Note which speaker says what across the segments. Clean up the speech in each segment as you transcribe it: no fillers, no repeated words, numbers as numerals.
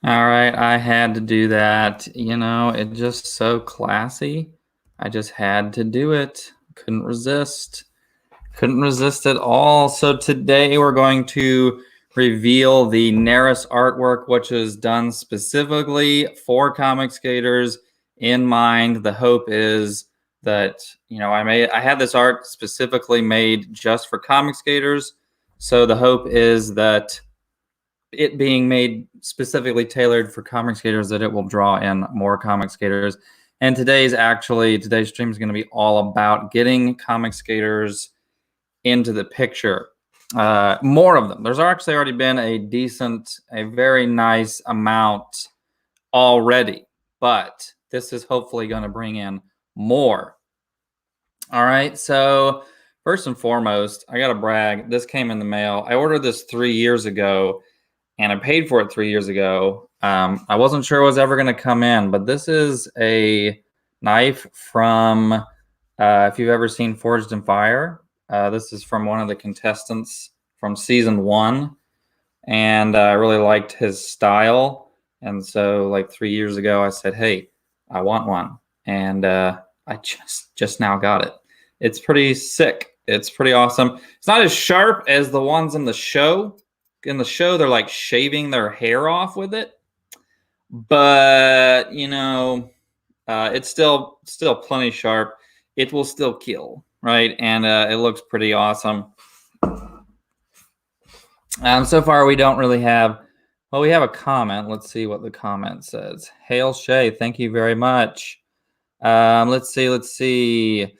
Speaker 1: All right, I had to do that. You know, it just so classy. I just had to do it. Couldn't resist. Couldn't resist at all. So today we're going to reveal the Neris artwork, which is done specifically for comic skaters in mind. The hope is that, you know, I had this art specifically made just for comic skaters. So the hope is that it being made specifically tailored for comic skaters, that it will draw in more comic skaters. And today's stream is going to be all about getting comic skaters into the picture. More of them. There's actually already been a very nice amount already, but this is hopefully going to bring in more. All right, so first and foremost, I got to brag. This came in the mail. I ordered this 3 years ago, and I paid for it 3 years ago. I wasn't sure it was ever going to come in, but this is a knife from, if you've ever seen Forged in Fire, this is from one of the contestants from season 1, and I really liked his style. And so like 3 years ago, I said, hey, I want one. And I just now got it. It's pretty sick. It's pretty awesome. It's not as sharp as the ones in the show. In the show, they're like shaving their hair off with it. But, you know, it's still plenty sharp. It will still kill, right? And it looks pretty awesome. So far, we don't really have... Well, we have a comment. Let's see what the comment says. Hail Shay, thank you very much. Let's see.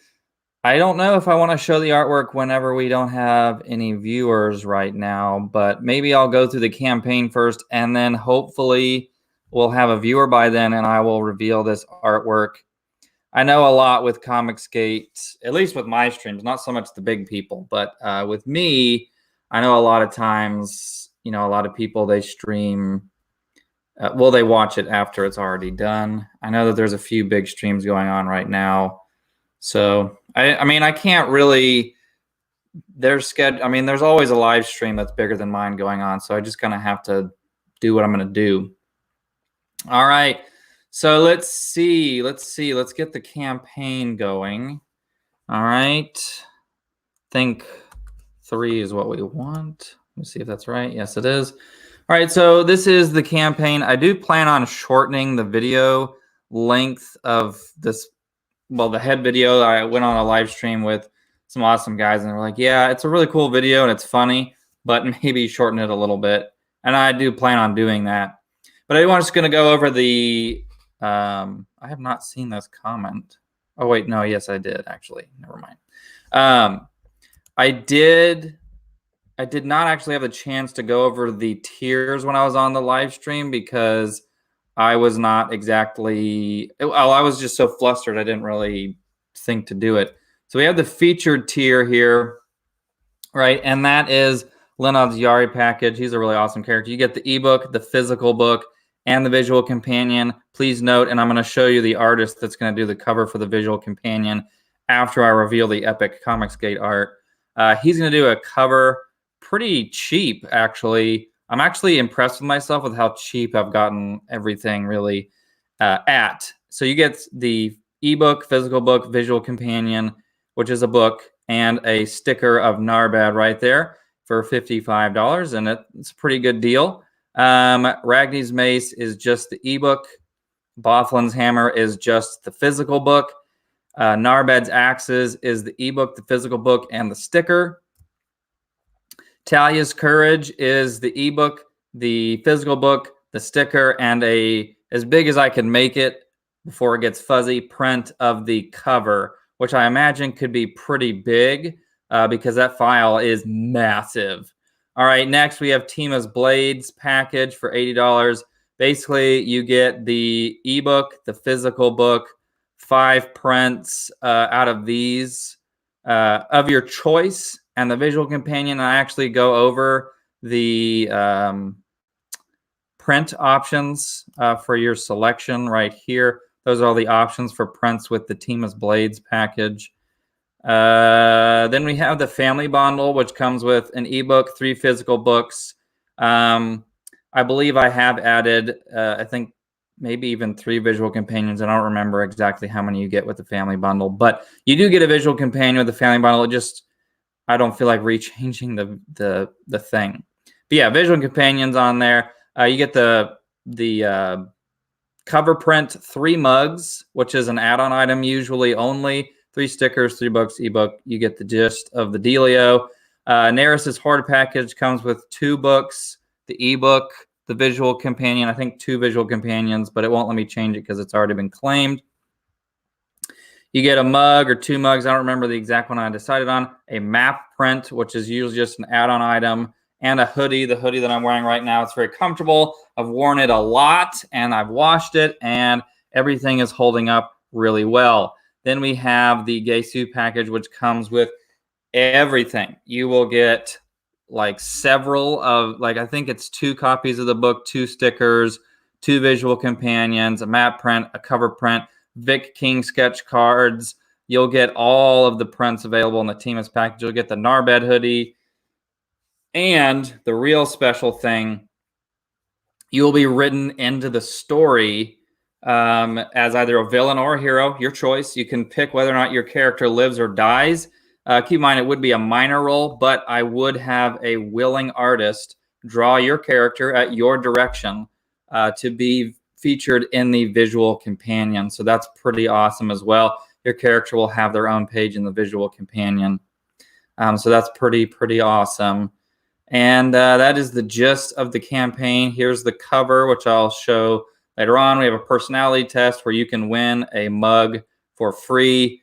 Speaker 1: I don't know if I want to show the artwork whenever we don't have any viewers right now, but maybe I'll go through the campaign first, and then hopefully we'll have a viewer by then, and I will reveal this artwork. I know a lot with ComicsGate, at least with my streams, not so much the big people, but with me, I know a lot of times, you know, a lot of people, they stream, they watch it after it's already done. I know that there's a few big streams going on right now. So, I mean, I can't really, there's always a live stream that's bigger than mine going on. So I just kind of have to do what I'm going to do. All right. So let's see. Let's get the campaign going. All right. I think 3 is what we want. Let me see if that's right. Yes, it is. All right. So this is the campaign. I do plan on shortening the video length of this. Well, the head video, I went on a live stream with some awesome guys, and they're like, yeah, it's a really cool video and it's funny, but maybe shorten it a little bit. And I do plan on doing that. But I'm just going to go over the, I have not seen this comment. Oh, wait, no, yes, I did, actually. Never mind. I did not actually have the chance to go over the tiers when I was on the live stream because I was not exactly, well, I was just so flustered, I didn't really think to do it. So we have the featured tier here, right? And that is Lenod's Yari package. He's a really awesome character. You get the ebook, the physical book, and the visual companion. Please note, and I'm going to show you the artist that's going to do the cover for the visual companion after I reveal the epic ComicsGate art. He's going to do a cover pretty cheap, actually. I'm actually impressed with myself with how cheap I've gotten everything really at. So you get the ebook, physical book, visual companion, which is a book, and a sticker of Narbad right there for $55, and it's a pretty good deal. Ragni's Mace is just the ebook. Bothlin's Hammer is just the physical book. Narbad's Axes is the ebook, the physical book, and the sticker. Talia's Courage is the ebook, the physical book, the sticker, and as big as I can make it before it gets fuzzy, print of the cover, which I imagine could be pretty big because that file is massive. All right, next we have Tima's Blades package for $80. Basically, you get the ebook, the physical book, 5 prints out of these of your choice, and the visual companion. I actually go over the print options for your selection right here. Those are all the options for prints with the Tima's Blades package. Then we have the family bundle, which comes with an ebook, 3 physical books. I I believe I have added, I think maybe even 3 visual companions. I don't remember exactly how many you get with the family bundle, but you do get a visual companion with the family bundle. It just, I don't feel like rechanging the thing. But yeah, visual companions on there. You get the cover print 3 mugs, which is an add-on item usually only. 3 stickers, 3 books, ebook. You get the gist of the dealio. Neris's Horde package comes with 2 books, the ebook, the visual companion. I think 2 visual companions, but it won't let me change it because it's already been claimed. You get a mug or 2 mugs. I don't remember the exact one I decided on. A map print, which is usually just an add-on item, and a hoodie. The hoodie that I'm wearing right now, it's very comfortable. I've worn it a lot, and I've washed it, and everything is holding up really well. Then we have the Gesu package, which comes with everything. You will get like several of, like, I think it's 2 copies of the book, 2 stickers, 2 visual companions, a map print, a cover print, Vic King sketch cards. You'll get all of the prints available in the Timus package. You'll get the Narbed hoodie. And the real special thing, you will be written into the story as either a villain or a hero, your choice. You can pick whether or not your character lives or dies. Keep in mind, it would be a minor role, but I would have a willing artist draw your character at your direction to be featured in the visual companion. So that's pretty awesome as well. Your character will have their own page in the visual companion. So that's pretty awesome. And that is the gist of the campaign. Here's the cover, which I'll show later on. We have a personality test where you can win a mug for free.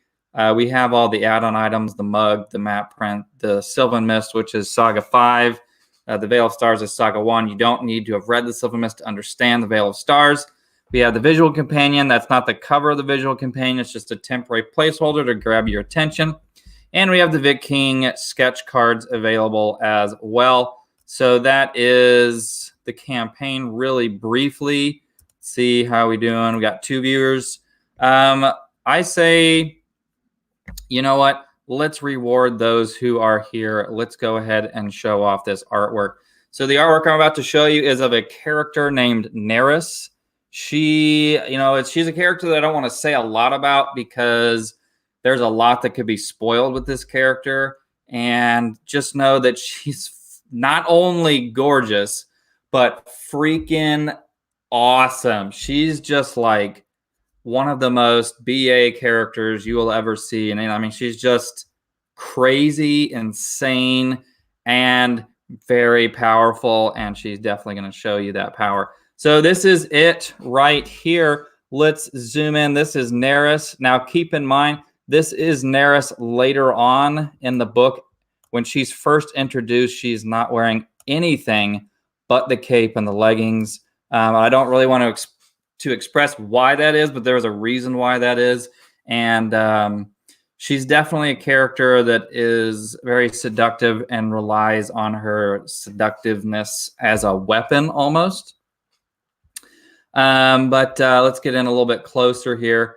Speaker 1: We have all the add-on items, the mug, the map print, the Sylvan Mist, which is Saga 5. The Veil of Stars is Saga 1. You don't need to have read the Sylvan Mist to understand the Veil of Stars. We have the visual companion. That's not the cover of the visual companion. It's just a temporary placeholder to grab your attention. And we have the Vic King sketch cards available as well. So that is the campaign really briefly. Let's see how we doing. We got 2 viewers. I say, you know what? Let's reward those who are here. Let's go ahead and show off this artwork. So the artwork I'm about to show you is of a character named Neris. She's a character that I don't want to say a lot about because there's a lot that could be spoiled with this character. And just know that she's not only gorgeous, but freaking awesome. She's just like one of the most BA characters you will ever see. And I mean, she's just crazy, insane, and very powerful. And she's definitely going to show you that power. So this is it right here. Let's zoom in. This is Neris. Now, keep in mind, this is Neris later on in the book. When she's first introduced, she's not wearing anything but the cape and the leggings. I don't really want to express why that is, but there's a reason why that is. And she's definitely a character that is very seductive and relies on her seductiveness as a weapon almost. But let's get in a little bit closer here.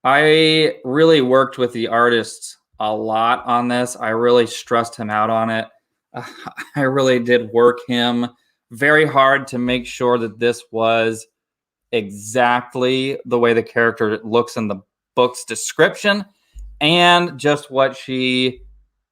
Speaker 1: I really worked with the artist a lot on this. I really stressed him out on it. I really did work him very hard to make sure that this was exactly the way the character looks in the book's description and just what she,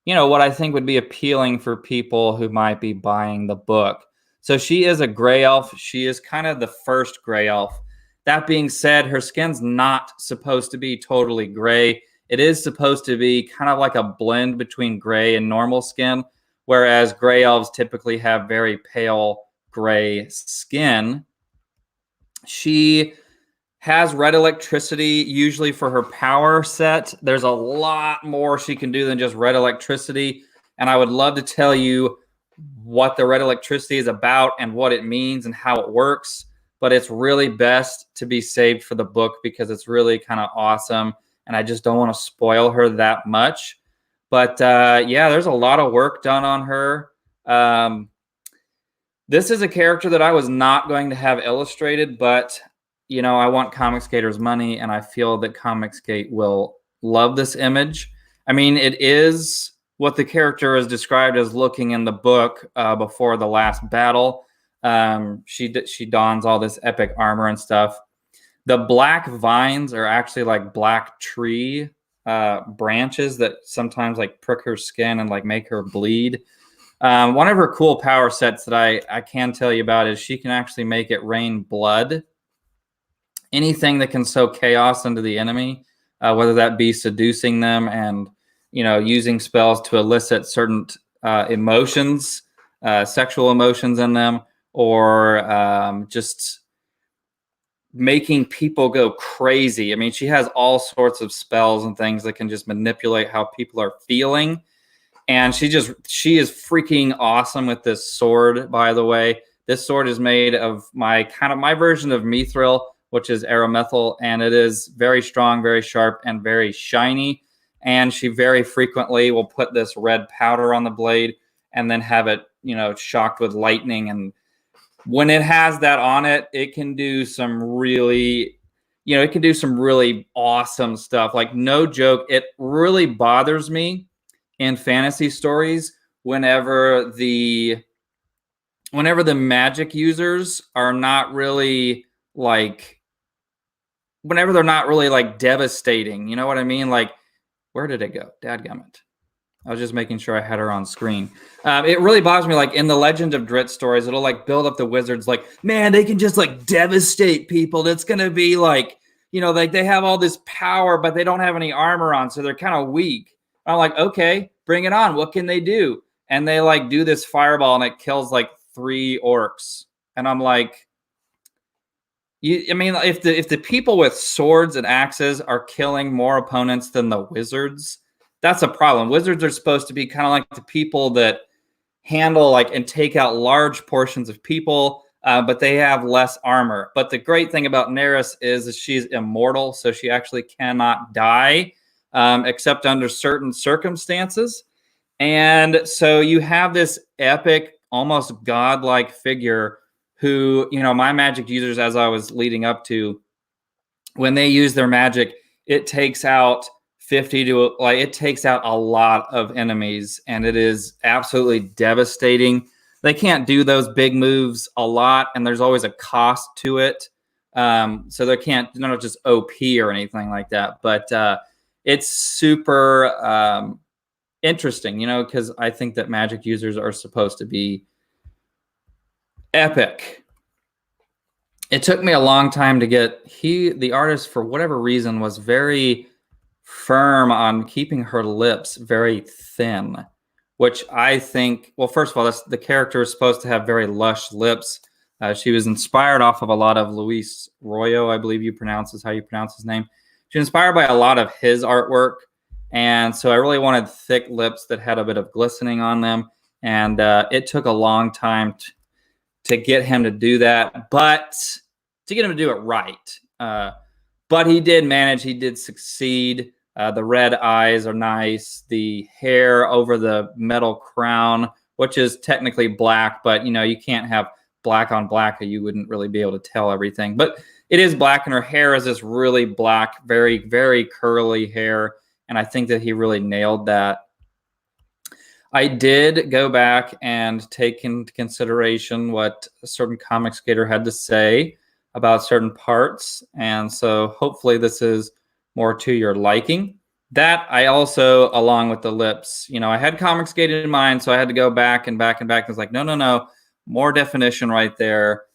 Speaker 1: what I think would be appealing for people who might be buying the book. So she is a gray elf. She is kind of the first gray elf. That being said, her skin's not supposed to be totally gray. It is supposed to be kind of like a blend between gray and normal skin, whereas gray elves typically have very pale gray skin. She has red electricity, usually for her power set. There's a lot more she can do than just red electricity, and I would love to tell you what the red electricity is about and what it means and how it works. But it's really best to be saved for the book because it's really kind of awesome. And I just don't want to spoil her that much. But yeah, there's a lot of work done on her. This is a character that I was not going to have illustrated, but, I want ComicsGaters money, and I feel that ComicsGate will love this image. I mean, it is what the character is described as looking in the book before the last battle. She dons all this epic armor and stuff. The black vines are actually like black tree branches that sometimes like prick her skin and like make her bleed. One of her cool power sets that I can tell you about is she can actually make it rain blood. Anything that can sow chaos into the enemy, whether that be seducing them and, you know, using spells to elicit certain emotions, sexual emotions in them, or just making people go crazy. I mean, she has all sorts of spells and things that can just manipulate how people are feeling. And she is freaking awesome with this sword, by the way. This sword is made of my version of Mithril, which is aromethyl, and it is very strong, very sharp, and very shiny. And she very frequently will put this red powder on the blade and then have it, you know, shocked with lightning. And when it has that on it, it can do some really, you know, it can do some really awesome stuff. Like, no joke, it really bothers me in fantasy stories whenever the magic users are not really like, whenever they're not really like devastating. You know what I mean? Like, where did it go? Dadgummit. I was just making sure I had her on screen. It really bothers me, like in the Legend of Drit stories, it'll like build up the wizards like, man, they can just like devastate people. It's going to be like, you know, like they have all this power, but they don't have any armor on, so they're kind of weak. I'm like, okay, bring it on. What can they do? And they like do this fireball and it kills like 3 orcs. And I'm like, I mean, if the people with swords and axes are killing more opponents than the wizards, that's a problem. Wizards are supposed to be kind of like the people that handle like and take out large portions of people, but they have less armor. But the great thing about Neris is that she's immortal, so she actually cannot die, except under certain circumstances. And so you have this epic, almost godlike figure who, you know, my magic users, as I was leading up to, when they use their magic, it takes out 50 to like, it takes out a lot of enemies, and it is absolutely devastating. They can't do those big moves a lot, and there's always a cost to it. So they're not just OP or anything like that, but it's super interesting, you know, because I think that magic users are supposed to be epic. It took me a long time to get the artist, for whatever reason, was very firm on keeping her lips very thin, which I think, well, first of all, the character is supposed to have very lush lips. She was inspired off of a lot of Luis Royo, I believe is how you pronounce his name. She was inspired by a lot of his artwork, and so I really wanted thick lips that had a bit of glistening on them, and it took a long time to get him to do that, but to get him to do it right. But he did manage. He did succeed. The red eyes are nice. The hair over the metal crown, which is technically black, but, you know, you can't have black on black or you wouldn't really be able to tell everything. But it is black, and her hair is this really black, very, very curly hair. And I think that he really nailed that. I did go back and take into consideration what a certain comic skater had to say about certain parts. And so hopefully this is more to your liking. That I also, along with the lips, you know, I had ComicsGate in mind, so I had to go back and back and back. I was like, no, more definition right there,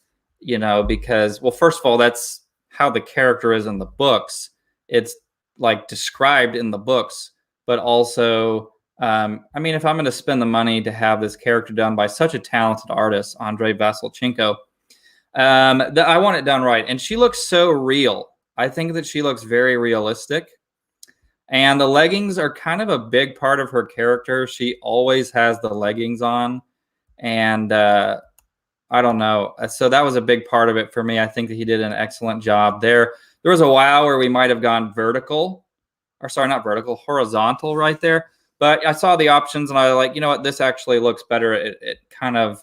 Speaker 1: you know, because, well, first of all, that's how the character is in the books. It's like described in the books, but also, I mean, if I'm going to spend the money to have this character done by such a talented artist, Andrei Vasilchenko, I want it done right. And she looks so real. I think that she looks very realistic. And the leggings are kind of a big part of her character. She always has the leggings on. And I don't know. So that was a big part of it for me. I think that he did an excellent job there. There was a while where we might have gone horizontal right there. But I saw the options and I was like, you know what, this actually looks better. It kind of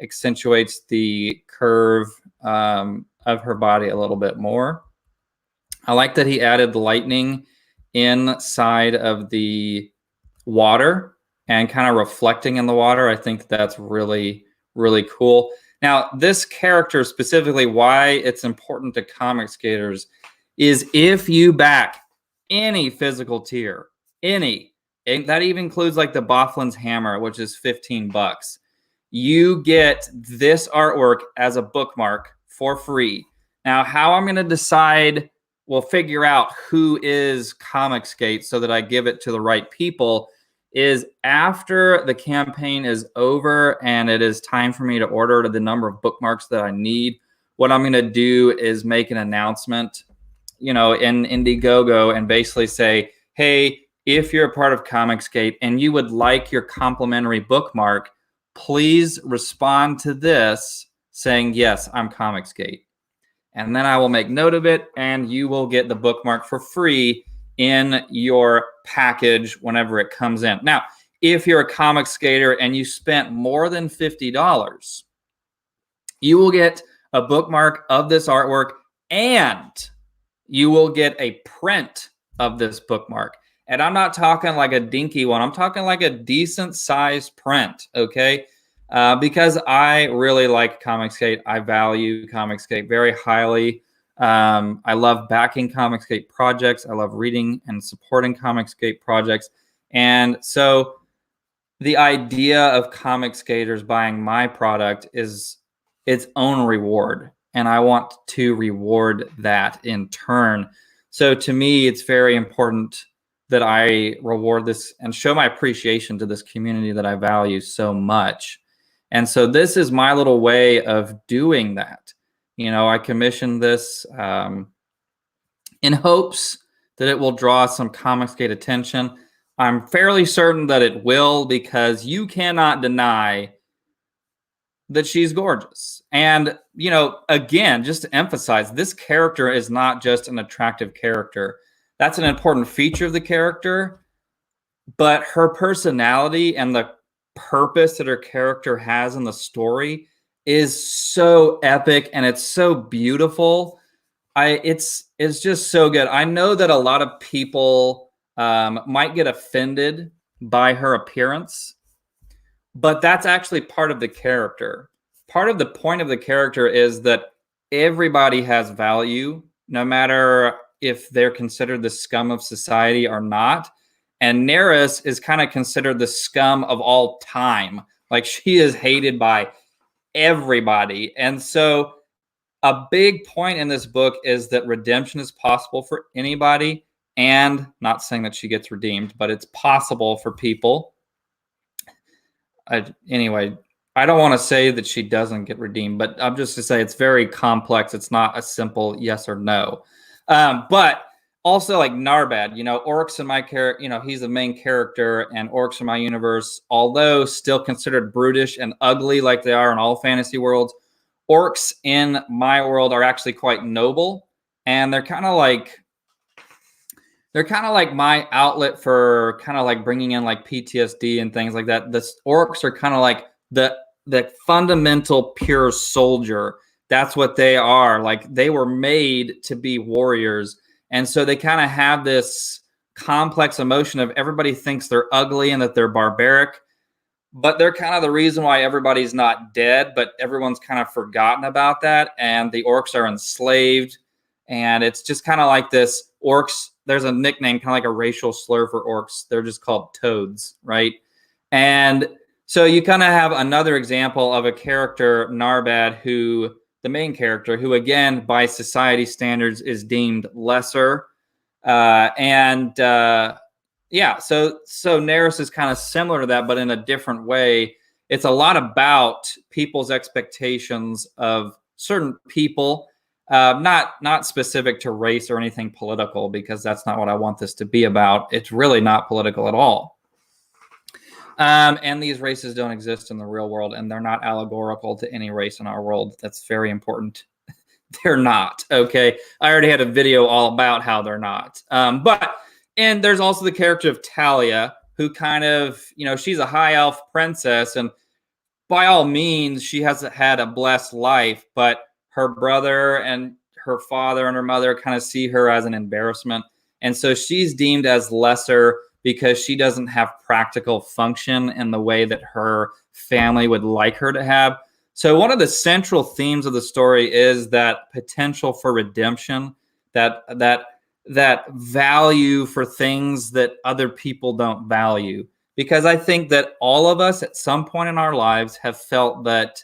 Speaker 1: accentuates the curve of her body a little bit more. I like that he added lightning inside of the water and kind of reflecting in the water. I think that's really, really cool. Now, this character specifically, why it's important to Comics Gators is if you back any physical tier, any, and that even includes like the Boflin's Hammer, which is $15, you get this artwork as a bookmark for free. Now, how I'm going to decide, we'll figure out who is ComicsGate so that I give it to the right people, is after the campaign is over and it is time for me to order the number of bookmarks that I need, what I'm going to do is make an announcement, in Indiegogo, and basically say, hey, if you're a part of ComicsGate and you would like your complimentary bookmark, please respond to this saying, yes, I'm ComicsGate. And then I will make note of it, and you will get the bookmark for free in your package whenever it comes in. Now, if you're a ComicsGater and you spent more than $50, you will get a bookmark of this artwork, and you will get a print of this bookmark. And I'm not talking like a dinky one. I'm talking like a decent sized print, okay? Because I really like ComicsGate. I value ComicsGate very highly. I love backing ComicsGate projects. I love reading and supporting ComicsGate projects. And so the idea of ComicsGaters buying my product is its own reward. And I want to reward that in turn. So to me, it's very important that I reward this and show my appreciation to this community that I value so much. And so this is my little way of doing that. I commissioned this in hopes that it will draw some ComicsGate attention. I'm fairly certain that it will, because you cannot deny that she's gorgeous. And, again, just to emphasize, this character is not just an attractive character. That's an important feature of the character, but her personality and the purpose that her character has in the story is so epic, and it's so beautiful. It's just so good. I know that a lot of people might get offended by her appearance, but that's actually part of the character. Part of the point of the character is that everybody has value, no matter if they're considered the scum of society or not. And Neris is kind of considered the scum of all time. Like, she is hated by everybody. And so a big point in this book is that redemption is possible for anybody. And not saying that she gets redeemed, but it's possible for people. Anyway, I don't want to say that she doesn't get redeemed, but I'm just to say it's very complex. It's not a simple yes or no. But also, like Narbad, Orcs in my character, he's the main character, and Orcs in my universe, although still considered brutish and ugly like they are in all fantasy worlds, Orcs in my world are actually quite noble, and they're kind of like my outlet for kind of like bringing in like PTSD and things like that. The Orcs are kind of like the fundamental pure soldier. That's what they are. Like, they were made to be warriors. And so they kind of have this complex emotion of everybody thinks they're ugly and that they're barbaric, but they're kind of the reason why everybody's not dead, but everyone's kind of forgotten about that. And the Orcs are enslaved. And it's just kind of like this Orcs. There's a nickname, kind of like a racial slur for Orcs. They're just called toads, right? And so you kind of have another example of a character, Narbad, who, the main character, who again, by society standards, is deemed lesser. Yeah, so Neris is kind of similar to that, but in a different way. It's a lot about people's expectations of certain people, not specific to race or anything political, because that's not what I want this to be about. It's really not political at all. And these races don't exist in the real world, and they're not allegorical to any race in our world. That's very important. They're not, okay? I already had a video all about how they're not. And there's also the character of Talia, who kind of, she's a high elf princess, and by all means, she hasn't had a blessed life, but her brother and her father and her mother kind of see her as an embarrassment. And so she's deemed as lesser because she doesn't have practical function in the way that her family would like her to have. So one of the central themes of the story is that potential for redemption, that value for things that other people don't value. Because I think that all of us at some point in our lives have felt that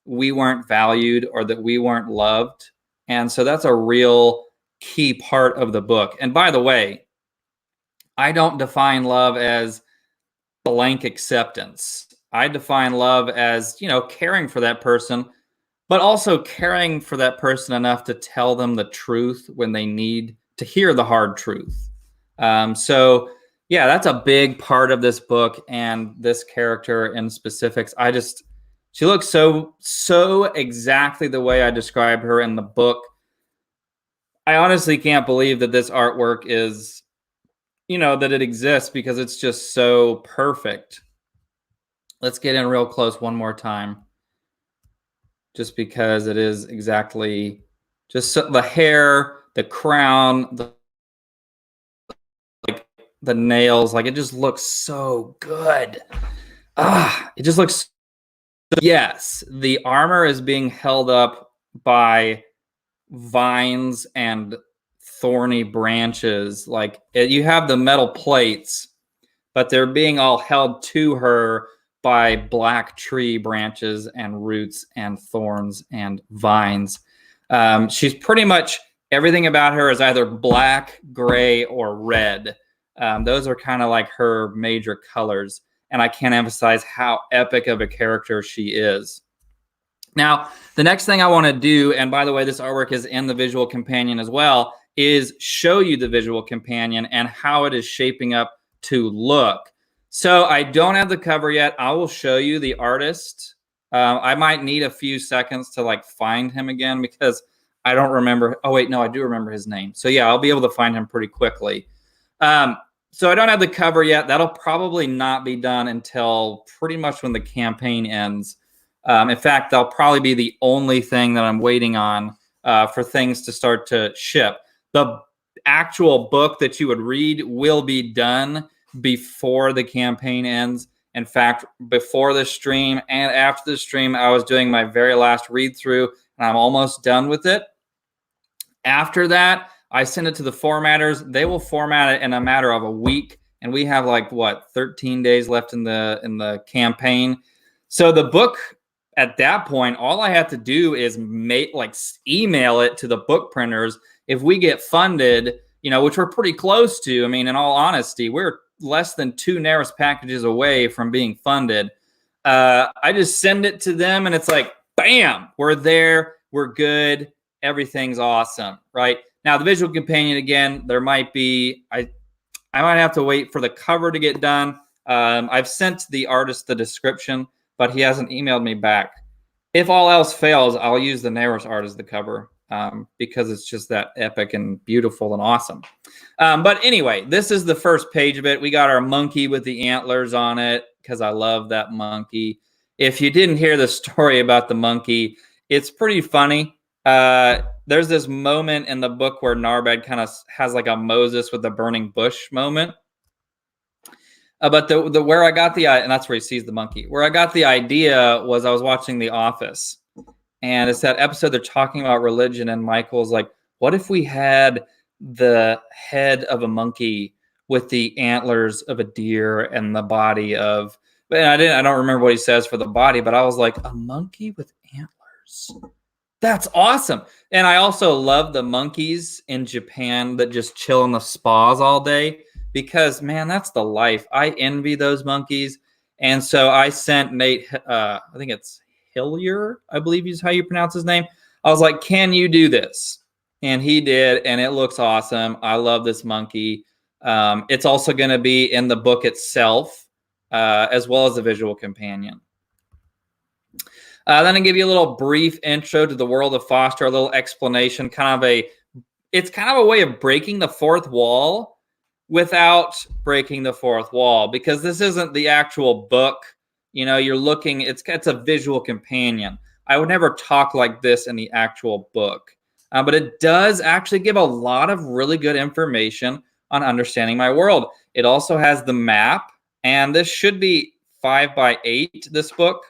Speaker 1: we weren't valued or that we weren't loved. And so that's a real key part of the book. And by the way, I don't define love as blank acceptance. I define love as, caring for that person, but also caring for that person enough to tell them the truth when they need to hear the hard truth. So yeah, that's a big part of this book and this character in specifics. She looks so exactly the way I described her in the book. I honestly can't believe that this artwork is, that it exists, because it's just so perfect. Let's get in real close one more time, just because it is exactly just the hair, the crown, the nails, like it just looks so good. It just looks. Yes, the armor is being held up by vines and thorny branches. Like you have the metal plates, but they're being all held to her by black tree branches and roots and thorns and vines. She's pretty much, everything about her is either black, gray, or red. Those are kind of like her major colors. And I can't emphasize how epic of a character she is. Now, the next thing I want to do, and by the way, this artwork is in the visual companion as well, is show you the visual companion and how it is shaping up to look. So I don't have the cover yet. I will show you the artist. I might need a few seconds to find him again, because I don't remember. Oh wait, no, I do remember his name. So yeah, I'll be able to find him pretty quickly. So I don't have the cover yet. That'll probably not be done until pretty much when the campaign ends. In fact, that'll probably be the only thing that I'm waiting on for things to start to ship. The actual book that you would read will be done before the campaign ends. In fact, before the stream and after the stream, I was doing my very last read through, and I'm almost done with it. After that, I send it to the formatters. They will format it in a matter of a week, and we have 13 days left in the campaign. So the book, at that point, all I have to do is email it to the book printers. If we get funded, which we're pretty close to. I mean, in all honesty, we're less than 2 NARIS packages away from being funded. I just send it to them, and it's like, bam, we're there, we're good, everything's awesome, right? Now, the visual companion, again, there might be, I might have to wait for the cover to get done. I've sent the artist the description, but he hasn't emailed me back. If all else fails, I'll use the NARIS art as the cover, because it's just that epic and beautiful and awesome. But anyway, this is the first page of it. We got our monkey with the antlers on it, because I love that monkey. If you didn't hear the story about the monkey, it's pretty funny. There's this moment in the book where Narbad kind of has a Moses with the burning bush moment. But where I got the, and that's where he sees the monkey. Where I got the idea was I was watching The Office, and it's that episode they're talking about religion, and Michael's like, what if we had the head of a monkey with the antlers of a deer and the body of, and I don't remember what he says for the body, but I was like, a monkey with antlers. That's awesome. And I also love the monkeys in Japan that just chill in the spas all day, because, man, that's the life. I envy those monkeys. And so I sent Nate, I think it's Hillier, I believe is how you pronounce his name. I was like, can you do this? And he did, and it looks awesome. I love this monkey. It's also going to be in the book itself, as well as the visual companion. Then I give you a little brief intro to the world of Foster, a little explanation, it's kind of a way of breaking the fourth wall without breaking the fourth wall, because this isn't the actual book. You're looking, it's a visual companion. I would never talk like this in the actual book, but it does actually give a lot of really good information on understanding my world. It also has the map, and this should be 5 by 8, this book.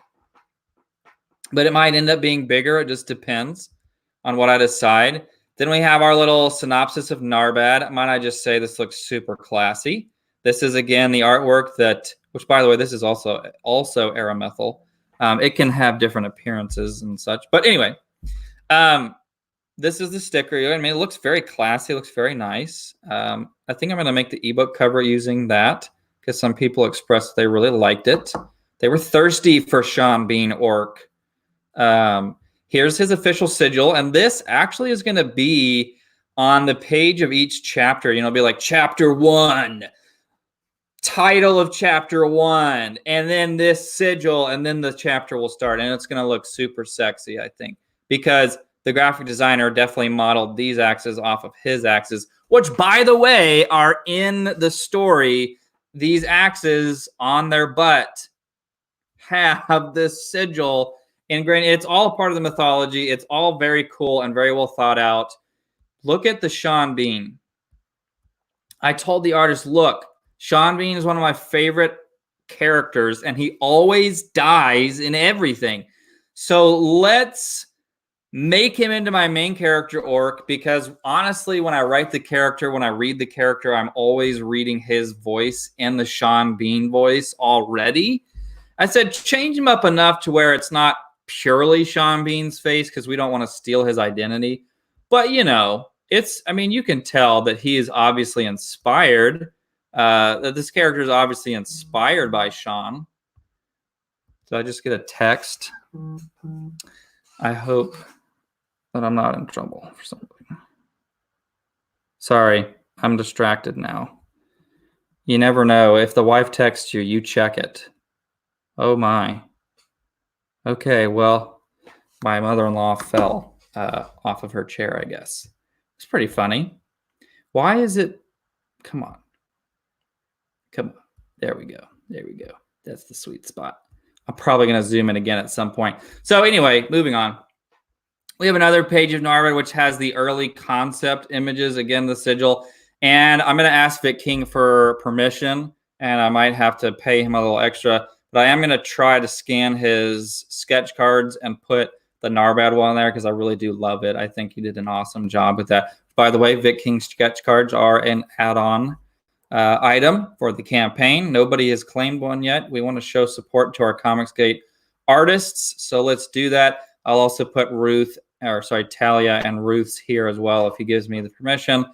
Speaker 1: but it might end up being bigger. It just depends on what I decide. Then we have our little synopsis of Narbad. Might I just say this looks super classy. This is, again, the artwork that, which, by the way, this is also Aramethyl. It can have different appearances and such. But anyway, this is the sticker. I mean, it looks very classy. It looks very nice. I think I'm going to make the ebook cover using that because some people expressed they really liked it. They were thirsty for Sean Bean Orc. Here's his official sigil, and this actually is going to be on the page of each chapter. You know, it'll be like chapter 1, title of chapter 1, and then this sigil, and then the chapter will start, and it's going to look super sexy, I think, because the graphic designer definitely modeled these axes off of his axes, which, by the way, are in the story. These axes on their butt have this sigil ingrained. It's all part of the mythology. It's all very cool and very well thought out. Look at the Sean Bean. I told the artist, look, Sean Bean is one of my favorite characters, and he always dies in everything. So let's make him into my main character orc, because honestly, when I write the character, when I read the character, I'm always reading his voice in the Sean Bean voice already. I said, change him up enough to where it's not purely Sean Bean's face, because we don't want to steal his identity. But, you know, I mean, you can tell that he is obviously inspired, that this character is obviously inspired by Sean. So I just get a text. I hope that I'm not in trouble for something. Sorry, I'm distracted now. You never know. If the wife texts you, you check it. Oh my. Okay, well, my mother-in-law fell off of her chair, I guess. It's pretty funny. Why is it? Come on. Come on. There we go. There we go. That's the sweet spot. I'm probably going to zoom in again at some point. So anyway, moving on. We have another page of Narbad, which has the early concept images. Again, the sigil. And I'm going to ask Vic King for permission, and I might have to pay him a little extra. But I am going to try to scan his sketch cards and put the Narbad one there, because I really do love it. I think he did an awesome job with that. By the way, Vic King's sketch cards are an add-on item for the campaign. Nobody has claimed one yet. We want to show support to our ComicsGate artists, so let's do that. I'll also put Talia and Ruth's here as well, if he gives me the permission.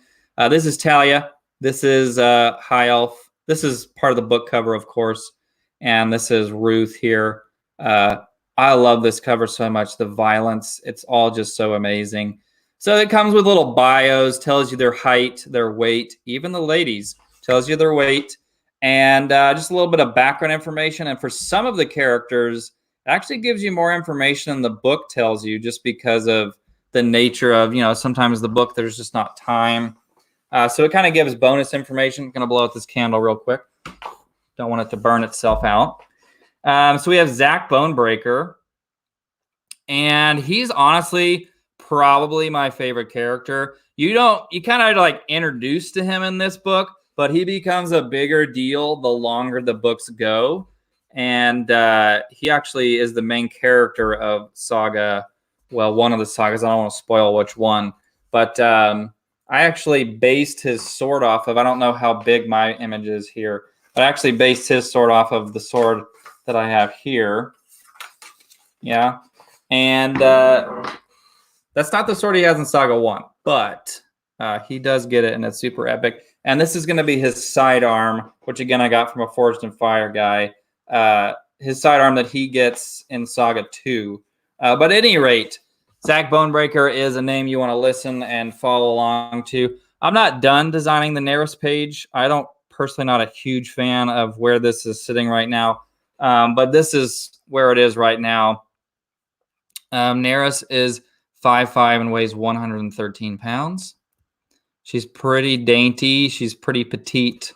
Speaker 1: This is Talia. This is High Elf. This is part of the book cover, of course. And this is Ruth here. I love this cover so much. The violence, it's all just so amazing. So it comes with little bios, tells you their height, their weight, even the ladies, tells you their weight, and just a little bit of background information. And for some of the characters, it actually gives you more information than the book tells you, just because of the nature of, you know, sometimes the book, there's just not time. So it kind of gives bonus information. I'm going to blow out this candle real quick. Don't want it to burn itself out. So we have Zach Bonebreaker, and he's honestly probably my favorite character. You kind of like introduced to him in this book, but he becomes a bigger deal the longer the books go. And he actually is the main character of Saga. Well, one of the sagas. I don't want to spoil which one, but I actually based his sword off of, I don't know how big my image is here, but I actually based his sword off of the sword that I have here. Yeah. And that's not the sword he has in Saga 1, but he does get it, and it's super epic. And this is going to be his sidearm, which, again, I got from a Forged in Fire guy. His sidearm that he gets in Saga 2. But at any rate, Zach Bonebreaker is a name you want to listen and follow along to. I'm not done designing the Neris page. I don't personally not a huge fan of where this is sitting right now. But this is where it is right now. Neris is 5'5" and weighs 113 pounds. She's pretty dainty. She's pretty petite.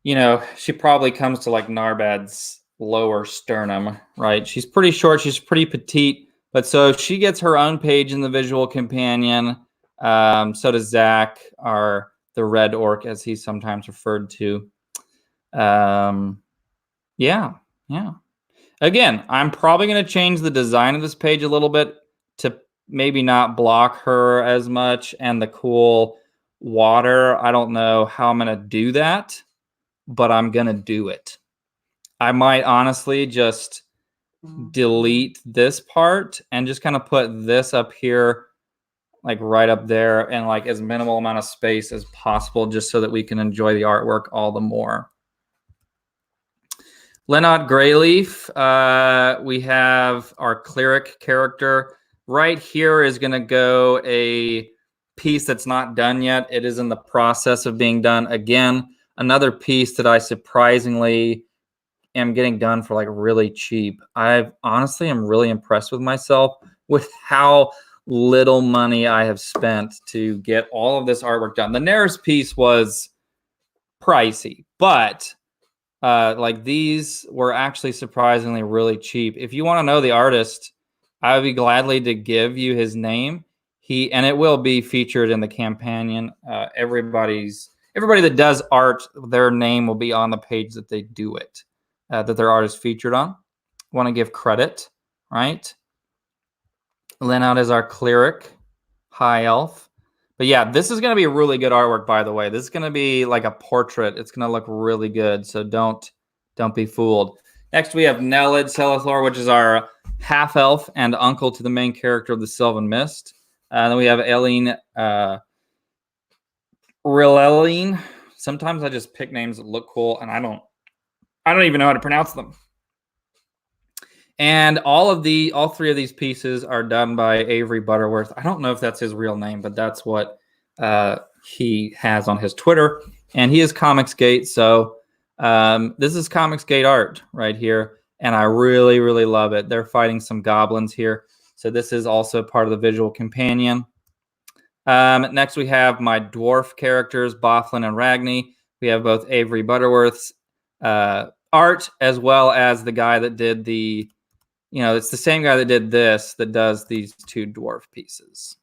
Speaker 1: You know, she probably comes to like Narbad's lower sternum, right? She's pretty short. She's pretty petite. But so she gets her own page in the visual companion. So does Zach, the red orc, as he's sometimes referred to. Yeah. Again, I'm probably going to change the design of this page a little bit to maybe not block her as much, and the cool water. I don't know how I'm going to do that, but I'm going to do it. I might honestly just delete this part and just kind of put this up here, like right up there, and like as minimal amount of space as possible, just so that we can enjoy the artwork all the more. Leonard Greyleaf, we have our cleric character. Right here is going to go a piece that's not done yet. It is in the process of being done. Again, another piece that I surprisingly am getting done for like really cheap. I honestly am really impressed with myself with how little money I have spent to get all of this artwork done. The Neris piece was pricey, but like these were actually surprisingly really cheap. If you want to know the artist, I would be gladly to give you his name. And it will be featured in the companion. Everybody that does art, their name will be on the page that they do it, that their art is featured on. Want to give credit, right? Leonard is our cleric, high elf. But yeah, this is going to be really good artwork, by the way. This is going to be like a portrait. It's going to look really good, so don't be fooled. Next, we have Nelid Selethor, which is our half-elf and uncle to the main character of the Sylvan Mist. Then we have Eileen Rilelline. Sometimes I just pick names that look cool, and I don't even know how to pronounce them. And all three of these pieces are done by Avery Butterworth. I don't know if that's his real name, but that's what he has on his Twitter. And he is ComicsGate, so this is ComicsGate art right here, and I really, really love it. They're fighting some goblins here, so this is also part of the visual companion. Next, we have my dwarf characters, Bothlin and Ragni. We have both Avery Butterworth's art, as well as the guy that did the... it's the same guy that did this that does these two dwarf pieces.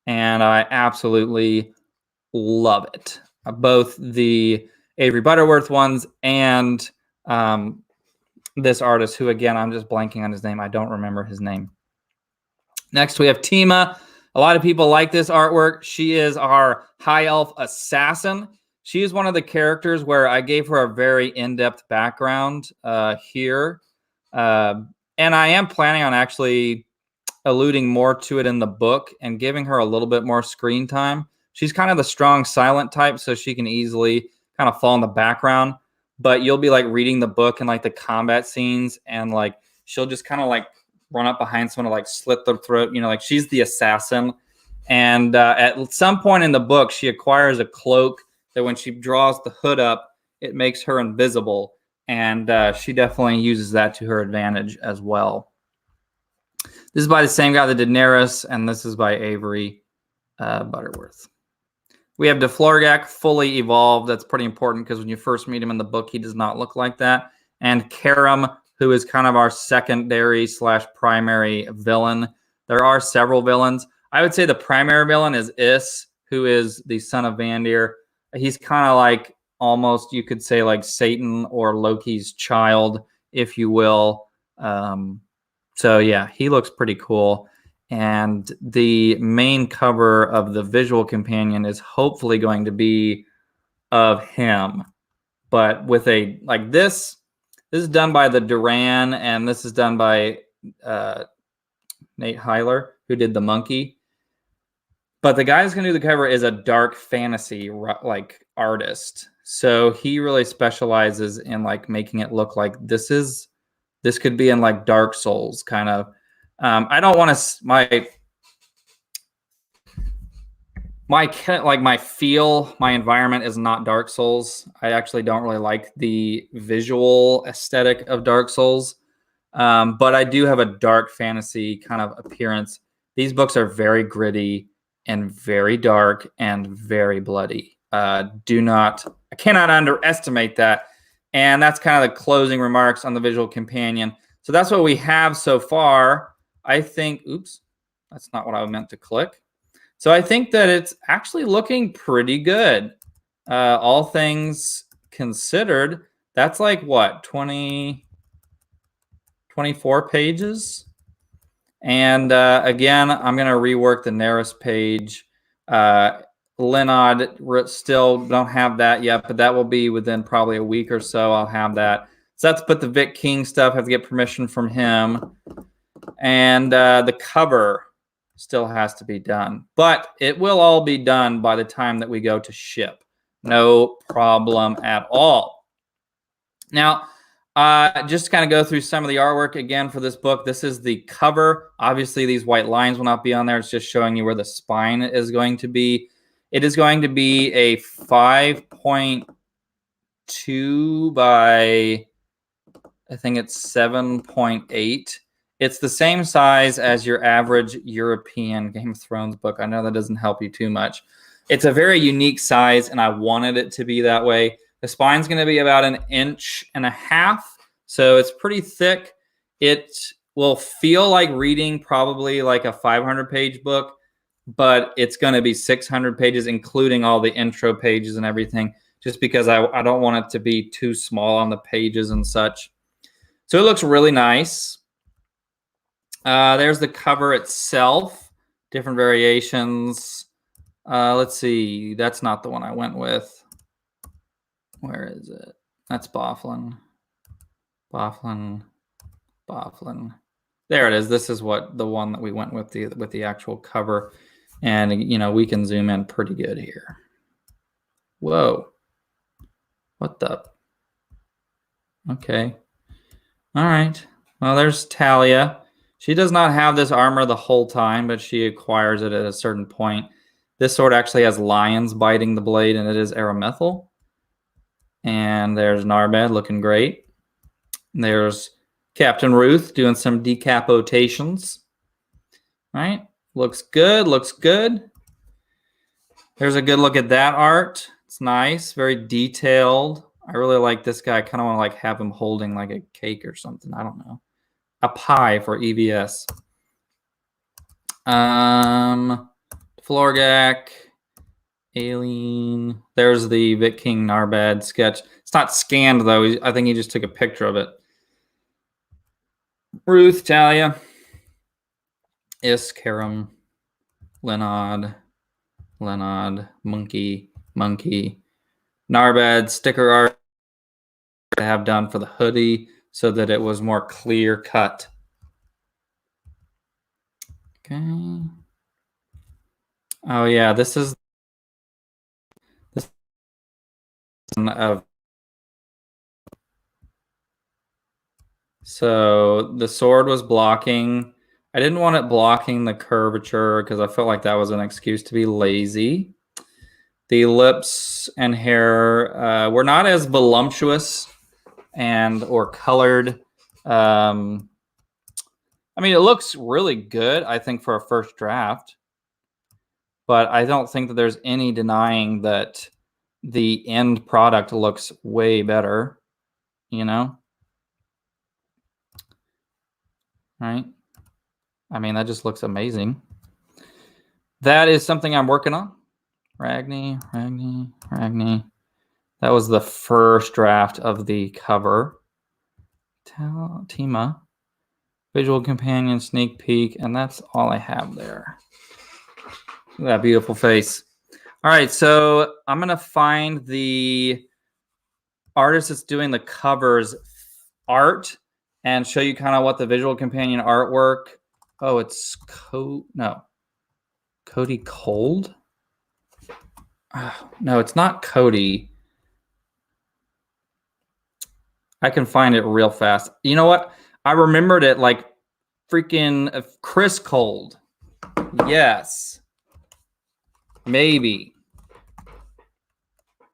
Speaker 1: And I absolutely love it. Both the Avery Butterworth ones and this artist, who, again, I'm just blanking on his name. I don't remember his name. Next, we have Tima. A lot of people like this artwork. She is our high elf assassin. She is one of the characters where I gave her a very in-depth background here. And I am planning on actually alluding more to it in the book and giving her a little bit more screen time. She's kind of the strong silent type, so she can easily kind of fall in the background. But you'll be like reading the book and like the combat scenes, and like she'll just kind of like run up behind someone to like slit their throat. Like she's the assassin. And at some point in the book, she acquires a cloak that when she draws the hood up, it makes her invisible. And she definitely uses that to her advantage as well. This is by the same guy that did Neris, and this is by Avery Butterworth. We have DeFlorgak fully evolved. That's pretty important because when you first meet him in the book, he does not look like that. And Karam, who is kind of our secondary / primary villain. There are several villains. I would say the primary villain is Is, who is the son of Vandir. He's kind of like almost, you could say, like Satan or Loki's child, if you will. So yeah, he looks pretty cool. And the main cover of the visual companion is hopefully going to be of him, but with a like this. This is done by the Duran, and this is done by Nate Heiler, who did the monkey. But the guy who's going to do the cover is a dark fantasy like artist. So he really specializes in like making it look like this could be in like Dark Souls kind of. I don't want to my environment is not Dark Souls. I actually don't really like the visual aesthetic of Dark Souls. But I do have a dark fantasy kind of appearance. These books are very gritty and very dark and very bloody. I cannot underestimate that. And that's kind of the closing remarks on the visual companion. So that's what we have so far. I think, oops, that's not what I meant to click. So I think that it's actually looking pretty good. All things considered, that's like what, 20, 24 pages. And again, I'm going to rework the Neris page. Linod, still don't have that yet, but that will be within probably a week or so. I'll have that. So that's put the Vic King stuff. Have to get permission from him. And the cover still has to be done. But it will all be done by the time that we go to ship. No problem at all. Now, just kind of go through some of the artwork again for this book. This is the cover. Obviously, these white lines will not be on there. It's just showing you where the spine is going to be. It is going to be a 5.2 by, I think it's 7.8. It's the same size as your average European Game of Thrones book. I know that doesn't help you too much. It's a very unique size, and I wanted it to be that way. The spine's going to be about 1.5 inches, so it's pretty thick. It will feel like reading probably like a 500-page book, but it's going to be 600 pages, including all the intro pages and everything, just because I don't want it to be too small on the pages and such. So it looks really nice. There's the cover itself, different variations. Let's see. That's not the one I went with. Where is it? That's Bofflin. Bofflin. Bofflin. There it is. This is the one that we went with the actual cover. And, you know, we can zoom in pretty good here. Whoa. What the? Okay. All right. Well, there's Talia. She does not have this armor the whole time, but she acquires it at a certain point. This sword actually has lions biting the blade, and it is aramethal. And there's Narbad looking great. There's Captain Ruth doing some decapitations. Right? Looks good, looks good. There's a good look at that art. It's nice, very detailed. I really like this guy. I kind of want to like have him holding like a cake or something. I don't know. A pie for EVS. Florgak, Aileen. There's the Vic King Narbad sketch. It's not scanned though. I think he just took a picture of it. Ruth, Talia, Karam, Lenod, Monkey, Narbad sticker art to have done for the hoodie so that it was more clear cut. Okay. Oh yeah, this is of. So the sword was blocking. I didn't want it blocking the curvature because I felt like that was an excuse to be lazy. The lips and hair were not as voluptuous or colored. I mean, it looks really good, I think, for a first draft. But I don't think that there's any denying that the end product looks way better, you know? Right? I mean, that just looks amazing. That is something I'm working on. Ragni. That was the first draft of the cover. Tima. Visual companion, sneak peek, and that's all I have there. Look at that beautiful face. All right, so I'm going to find the artist that's doing the covers art and show you kind of what the visual companion artwork. Oh, it's Cody Cold? Oh, no, it's not Cody. I can find it real fast. You know what? I remembered it like freaking Chris Cold. Yes. Maybe.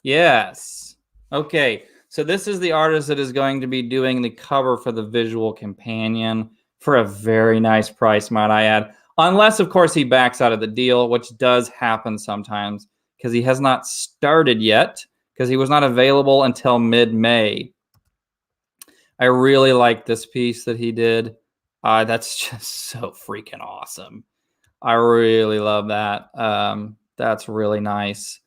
Speaker 1: Yes. Okay. So this is the artist that is going to be doing the cover for the visual companion for a very nice price, might I add. Unless, of course, he backs out of the deal, which does happen sometimes because he has not started yet because he was not available until mid-May. I really like this piece that he did. That's just so freaking awesome. I really love that. That's really nice.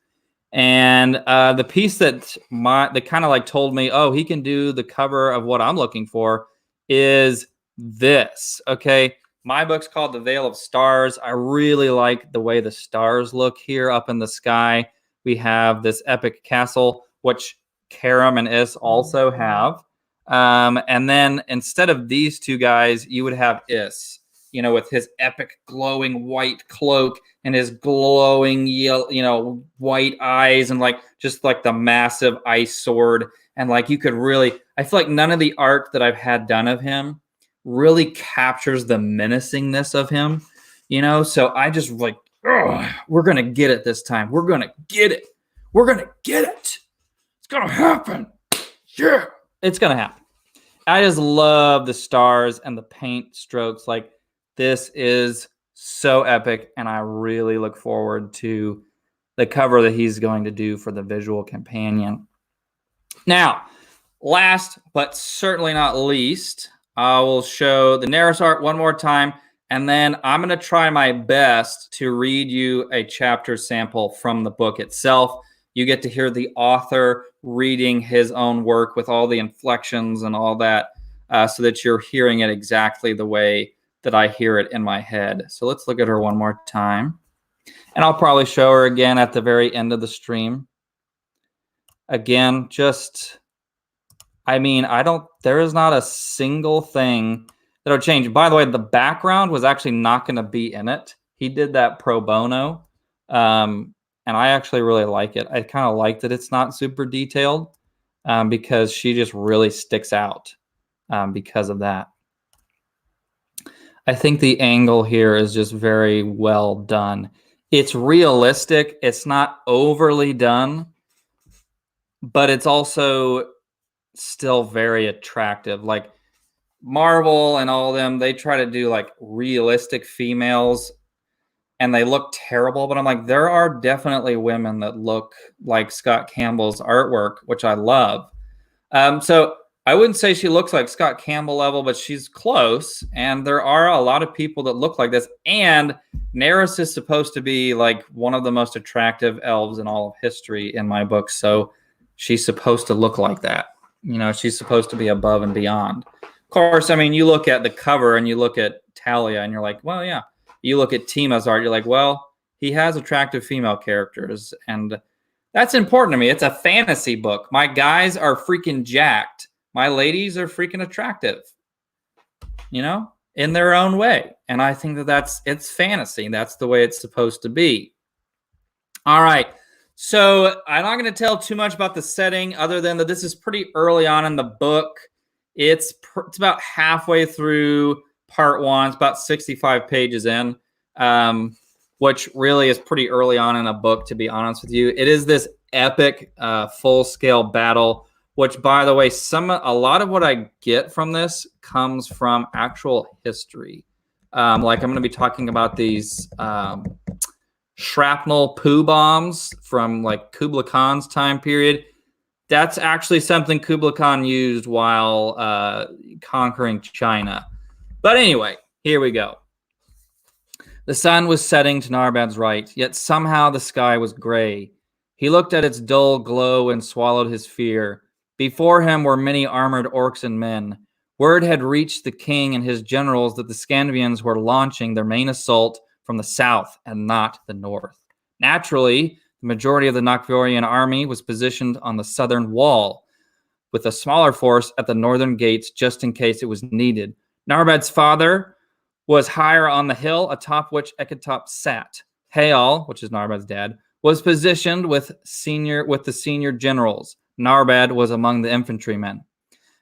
Speaker 1: And the piece that kind of like told me, oh, he can do the cover of what I'm looking for is this. Okay, my book's called The Veil of Stars. I really like the way the stars look here up in the sky. We have this epic castle, which Karam and Is also have. And then instead of these two guys, you would have Is, with his epic glowing white cloak and his glowing yellow, white eyes, and just the massive ice sword. And you could really, I feel like none of the art that I've had done of him really captures the menacingness of him, So I just we're gonna get it this time. We're gonna get it. We're gonna get it. It's gonna happen. Yeah, it's gonna happen. I just love the stars and the paint strokes. This is so epic, and I really look forward to the cover that he's going to do for the visual companion. Now, last but certainly not least, I will show the narrative art one more time, and then I'm going to try my best to read you a chapter sample from the book itself. You get to hear the author reading his own work with all the inflections and all that, so that you're hearing it exactly the way that I hear it in my head. So let's look at her one more time. And I'll probably show her again at the very end of the stream. Again, there is not a single thing that'll change. By the way, the background was actually not going to be in it. He did that pro bono. And I actually really like it. I kind of like that it's not super detailed, because she just really sticks out because of that. I think the angle here is just very well done. It's realistic. It's not overly done, but it's also still very attractive. Marvel and all of them, they try to do realistic females, and they look terrible. But I'm like, there are definitely women that look like Scott Campbell's artwork, which I love. So I wouldn't say she looks like Scott Campbell level, but she's close. And there are a lot of people that look like this. And Neris is supposed to be one of the most attractive elves in all of history in my book. So she's supposed to look like that. She's supposed to be above and beyond. Of course, you look at the cover and you look at Talia and you're like, well, yeah. You look at Tima's art, you're like, well, he has attractive female characters. And that's important to me. It's a fantasy book. My guys are freaking jacked. My ladies are freaking attractive, in their own way. And I think it's fantasy. That's the way it's supposed to be. All right. So I'm not going to tell too much about the setting, other than that this is pretty early on in the book. It's about halfway through part one. It's about 65 pages in, which really is pretty early on in a book, to be honest with you. It is this epic full-scale battle, which, by the way, a lot of what I get from this comes from actual history. I'm going to be talking about these shrapnel poo bombs from Kublai Khan's time period. That's actually something Kublai Khan used while conquering China. But anyway, here we go. The sun was setting to Narbad's right, yet somehow the sky was gray. He looked at its dull glow and swallowed his fear. Before him were many armored orcs and men. Word had reached the king and his generals that the Scandinavians were launching their main assault from the south and not the north. Naturally, the majority of the Nokvorian army was positioned on the southern wall, with a smaller force at the northern gates just in case it was needed. Narbad's father was higher on the hill atop which Ekatop sat. Heal, which is Narbad's dad, was positioned with the senior generals. Narbad was among the infantrymen.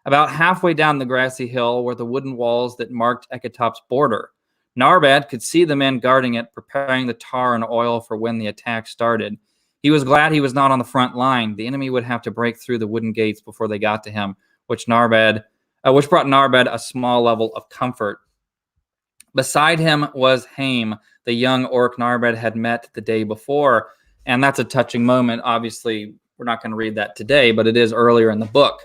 Speaker 1: About halfway down the grassy hill were the wooden walls that marked Ekatop's border. Narbad could see the men guarding it, preparing the tar and oil for when the attack started. He was glad he was not on the front line. The enemy would have to break through the wooden gates before they got to him, which brought Narbad a small level of comfort. Beside him was Haim, the young orc Narbad had met the day before, and that's a touching moment. Obviously, we're not going to read that today, but it is earlier in the book.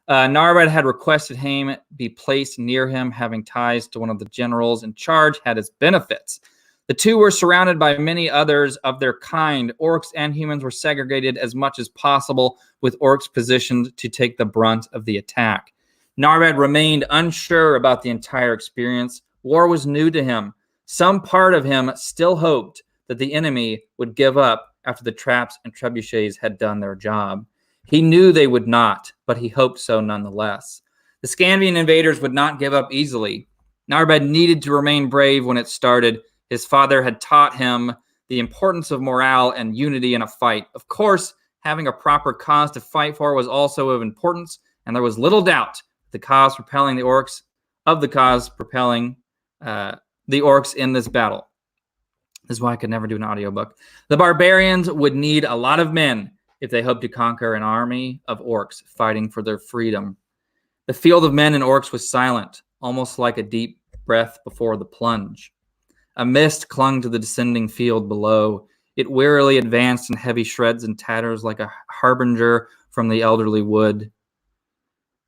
Speaker 1: Narbad had requested Haim be placed near him, having ties to one of the generals in charge had his benefits. The two were surrounded by many others of their kind. Orcs and humans were segregated as much as possible, with orcs positioned to take the brunt of the attack. Narbad remained unsure about the entire experience. War was new to him. Some part of him still hoped that the enemy would give up after the traps and trebuchets had done their job. He knew they would not, but he hoped so nonetheless. The Scandian invaders would not give up easily. Narbad needed to remain brave when it started. His father had taught him the importance of morale and unity in a fight. Of course, having a proper cause to fight for was also of importance, and there was little doubt the cause propelling the orcs in this battle. This is why I could never do an audiobook. The barbarians would need a lot of men if they hoped to conquer an army of orcs fighting for their freedom. The field of men and orcs was silent, almost like a deep breath before the plunge. A mist clung to the descending field below. It wearily advanced in heavy shreds and tatters like a harbinger from the elderly wood.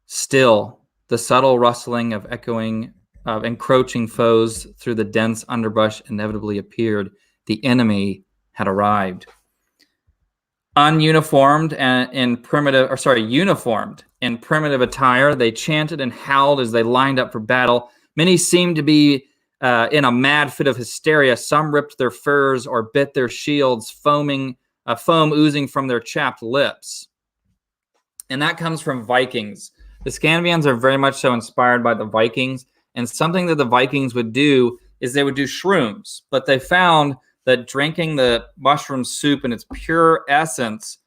Speaker 1: Still, the subtle rustling of encroaching foes through the dense underbrush inevitably appeared. The enemy had arrived. Uniformed in primitive attire, they chanted and howled as they lined up for battle. Many seemed to be in a mad fit of hysteria. Some ripped their furs or bit their shields, foam oozing from their chapped lips. And that comes from Vikings. The Scandinavians are very much so inspired by the Vikings. And something that the Vikings would do is they would do shrooms. But they found that drinking the mushroom soup in its pure essence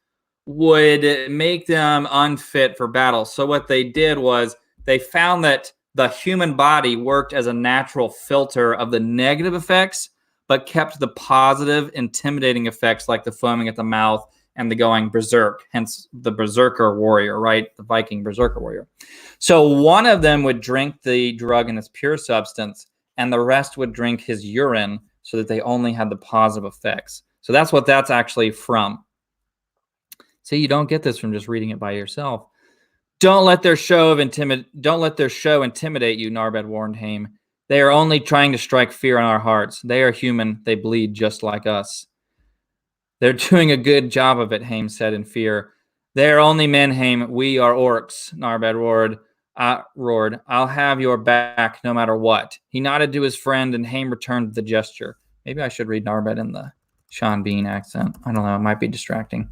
Speaker 1: would make them unfit for battle. So what they did was they found that the human body worked as a natural filter of the negative effects, but kept the positive, intimidating effects like the foaming at the mouth and the going berserk, hence the berserker warrior, right? The Viking berserker warrior. So one of them would drink the drug in its pure substance, and the rest would drink his urine so that they only had the positive effects. So that's what that's actually from. See, you don't get this from just reading it by yourself. Don't let their show intimidate you, Narbad warned Haim. They are only trying to strike fear in our hearts. They are human. They bleed just like us. They're doing a good job of it, Haim said in fear. They are only men, Haim. We are orcs, Narbad roared. I'll have your back no matter what. He nodded to his friend, and Haim returned the gesture. Maybe I should read Narbad in the Sean Bean accent. I don't know. It might be distracting.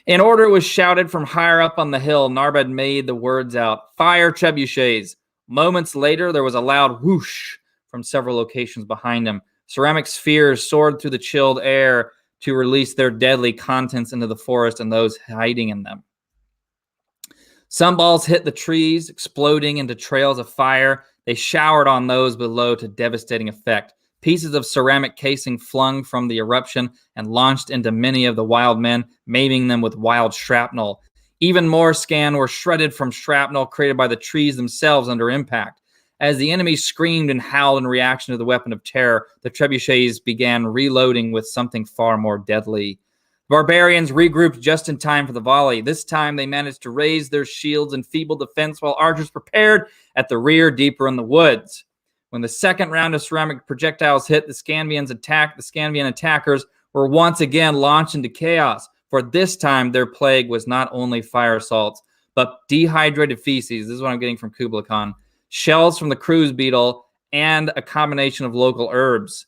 Speaker 1: An order was shouted from higher up on the hill. Narbad made the words out. Fire trebuchets. Moments later, there was a loud whoosh from several locations behind him. Ceramic spheres soared through the chilled air to release their deadly contents into the forest and those hiding in them. Some balls hit the trees, exploding into trails of fire. They showered on those below to devastating effect. Pieces of ceramic casing flung from the eruption and launched into many of the wild men, maiming them with wild shrapnel. Even more scan were shredded from shrapnel created by the trees themselves under impact. As the enemy screamed and howled in reaction to the weapon of terror, the trebuchets began reloading with something far more deadly. Barbarians regrouped just in time for the volley. This time they managed to raise their shields in feeble defense while archers prepared at the rear deeper in the woods. When the second round of ceramic projectiles hit, the Scandian attackers were once again launched into chaos. For this time, their plague was not only fire salts, but dehydrated feces. This is what I'm getting from Kubla Khan. Shells from the cruise beetle, and a combination of local herbs.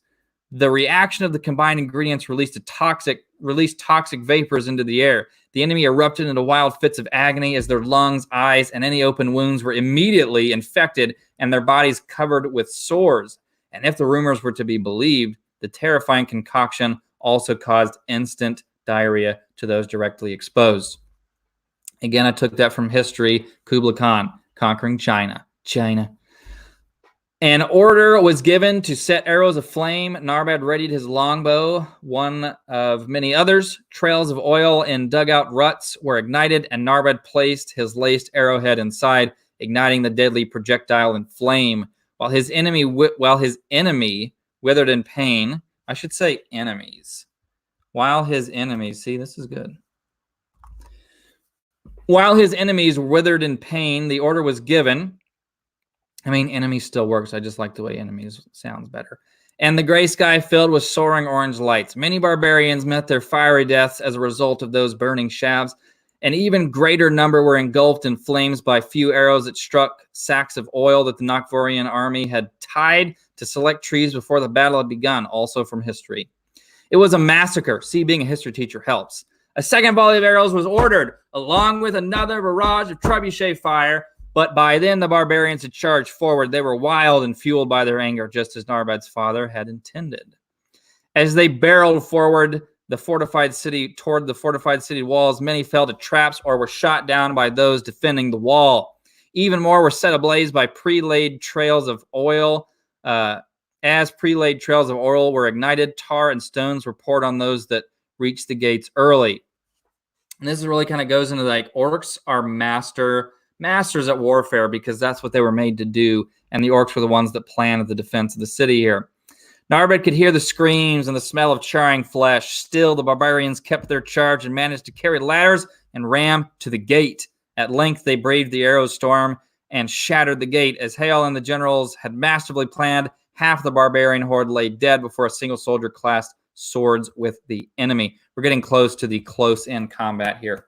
Speaker 1: The reaction of the combined ingredients released toxic vapors into the air. The enemy erupted into wild fits of agony as their lungs, eyes, and any open wounds were immediately infected and their bodies covered with sores. And if the rumors were to be believed, the terrifying concoction also caused instant diarrhea to those directly exposed. Again, I took that from history. Kubla Khan conquering China. An order was given to set arrows aflame. Narbad readied his longbow, one of many others. Trails of oil in dugout ruts were ignited, and Narbad placed his laced arrowhead inside, igniting the deadly projectile in flame. While his enemy withered in pain, I should say enemies. While his enemies, see, this is good. While his enemies withered in pain, the order was given. I mean, enemies still works. I just like the way enemies sounds better. And the gray sky filled with soaring orange lights. Many barbarians met their fiery deaths as a result of those burning shafts. An even greater number were engulfed in flames by few arrows that struck sacks of oil that the Nokvorian army had tied to select trees before the battle had begun, also from history. It was a massacre. See, being a history teacher helps. A second volley of arrows was ordered, along with another barrage of trebuchet fire, but by then the barbarians had charged forward. They were wild and fueled by their anger, just as Narbad's father had intended. As they barreled forward toward the fortified city walls, many fell to traps or were shot down by those defending the wall. Even more were set ablaze by pre-laid trails of oil. As pre-laid trails of oil were ignited, tar and stones were poured on those that reached the gates early. And this really kind of goes into like orcs are masters at warfare because that's what they were made to do. And the orcs were the ones that planned the defense of the city here. Narbad could hear the screams and the smell of charring flesh. Still, the barbarians kept their charge and managed to carry ladders and ram to the gate. At length, they braved the arrow storm and shattered the gate. As Hale and the generals had masterfully planned, half the barbarian horde lay dead before a single soldier clasped swords with the enemy. We're getting close to the close-in combat here.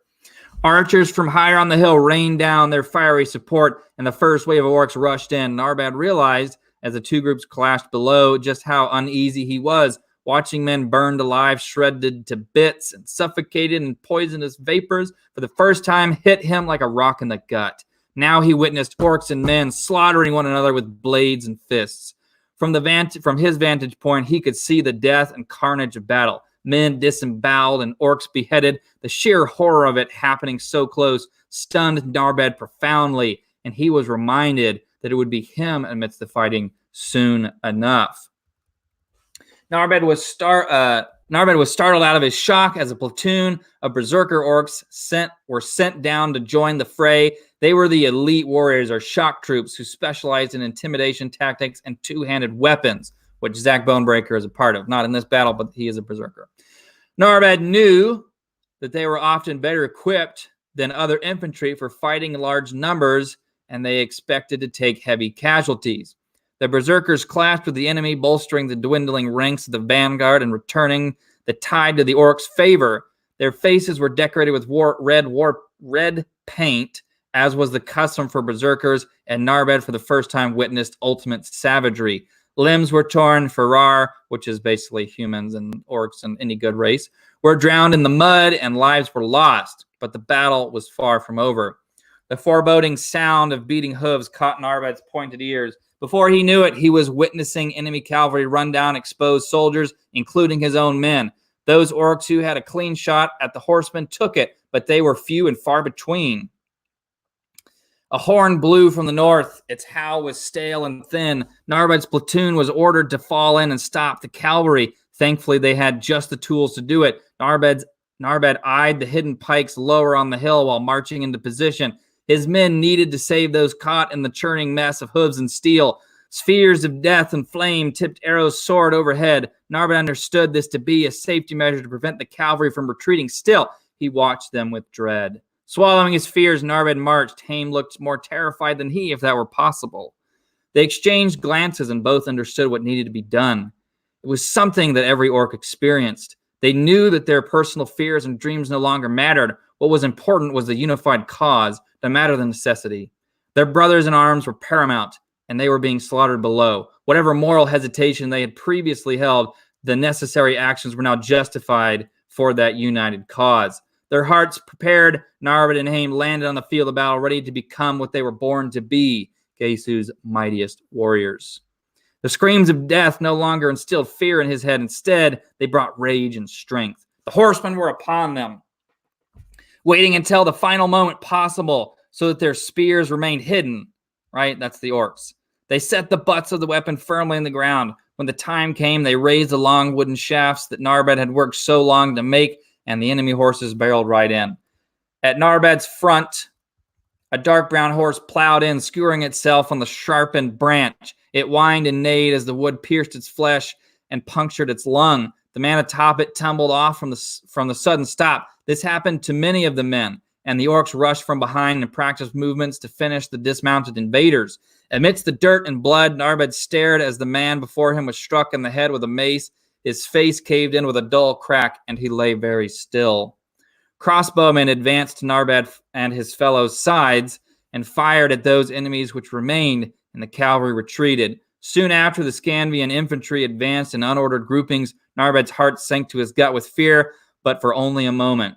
Speaker 1: Archers from higher on the hill rained down their fiery support, and the first wave of orcs rushed in. Narbad realized, as the two groups clashed below, just how uneasy he was, watching men burned alive, shredded to bits, and suffocated in poisonous vapors for the first time hit him like a rock in the gut. Now he witnessed orcs and men slaughtering one another with blades and fists. From his vantage point, he could see the death and carnage of battle. Men disemboweled and orcs beheaded. The sheer horror of it happening so close stunned Narbad profoundly, and he was reminded that it would be him amidst the fighting soon enough. Narbad was startled out of his shock as a platoon of berserker orcs were sent down to join the fray. They were the elite warriors or shock troops who specialized in intimidation tactics and two-handed weapons, which Zach Bonebreaker is a part of. Not in this battle, but he is a berserker. Narbad knew that they were often better equipped than other infantry for fighting in large numbers, and they expected to take heavy casualties. The berserkers clashed with the enemy, bolstering the dwindling ranks of the vanguard and returning the tide to the orcs' favor. Their faces were decorated with red paint, as was the custom for berserkers, and Narbad for the first time witnessed ultimate savagery. Limbs were torn, Ferrar, which is basically humans and orcs and any good race, were drowned in the mud and lives were lost, but the battle was far from over. The foreboding sound of beating hooves caught Narbad's pointed ears. Before he knew it, he was witnessing enemy cavalry run down exposed soldiers, including his own men. Those orcs who had a clean shot at the horsemen took it, but they were few and far between. A horn blew from the north. Its howl was stale and thin. Narbad's platoon was ordered to fall in and stop the cavalry. Thankfully, they had just the tools to do it. Narbad eyed the hidden pikes lower on the hill while marching into position. His men needed to save those caught in the churning mess of hooves and steel. Spheres of death and flame tipped arrows soared overhead. Narbad understood this to be a safety measure to prevent the cavalry from retreating. Still, he watched them with dread. Swallowing his fears, Narbad marched. Haim looked more terrified than he, if that were possible. They exchanged glances and both understood what needed to be done. It was something that every orc experienced. They knew that their personal fears and dreams no longer mattered. What was important was the unified cause, no matter the necessity. Their brothers in arms were paramount, and they were being slaughtered below. Whatever moral hesitation they had previously held, the necessary actions were now justified for that united cause. Their hearts prepared, Narbad and Haim landed on the field of battle, ready to become what they were born to be, Geisu's mightiest warriors. The screams of death no longer instilled fear in his head. Instead, they brought rage and strength. The horsemen were upon them, waiting until the final moment possible so that their spears remained hidden. Right? That's the orcs. They set the butts of the weapon firmly in the ground. When the time came, they raised the long wooden shafts that Narbad had worked so long to make, and the enemy horses barreled right in. At Narbad's front, a dark brown horse plowed in, skewering itself on the sharpened branch. It whined and neighed as the wood pierced its flesh and punctured its lung. The man atop it tumbled off from the sudden stop. This happened to many of the men, and the orcs rushed from behind and practiced movements to finish the dismounted invaders. Amidst the dirt and blood, Narbad stared as the man before him was struck in the head with a mace. His face caved in with a dull crack, and he lay very still. Crossbowmen advanced to Narbad and his fellows' sides and fired at those enemies which remained, and the cavalry retreated. Soon after, the Scandian infantry advanced in unordered groupings. Narbad's heart sank to his gut with fear, but for only a moment.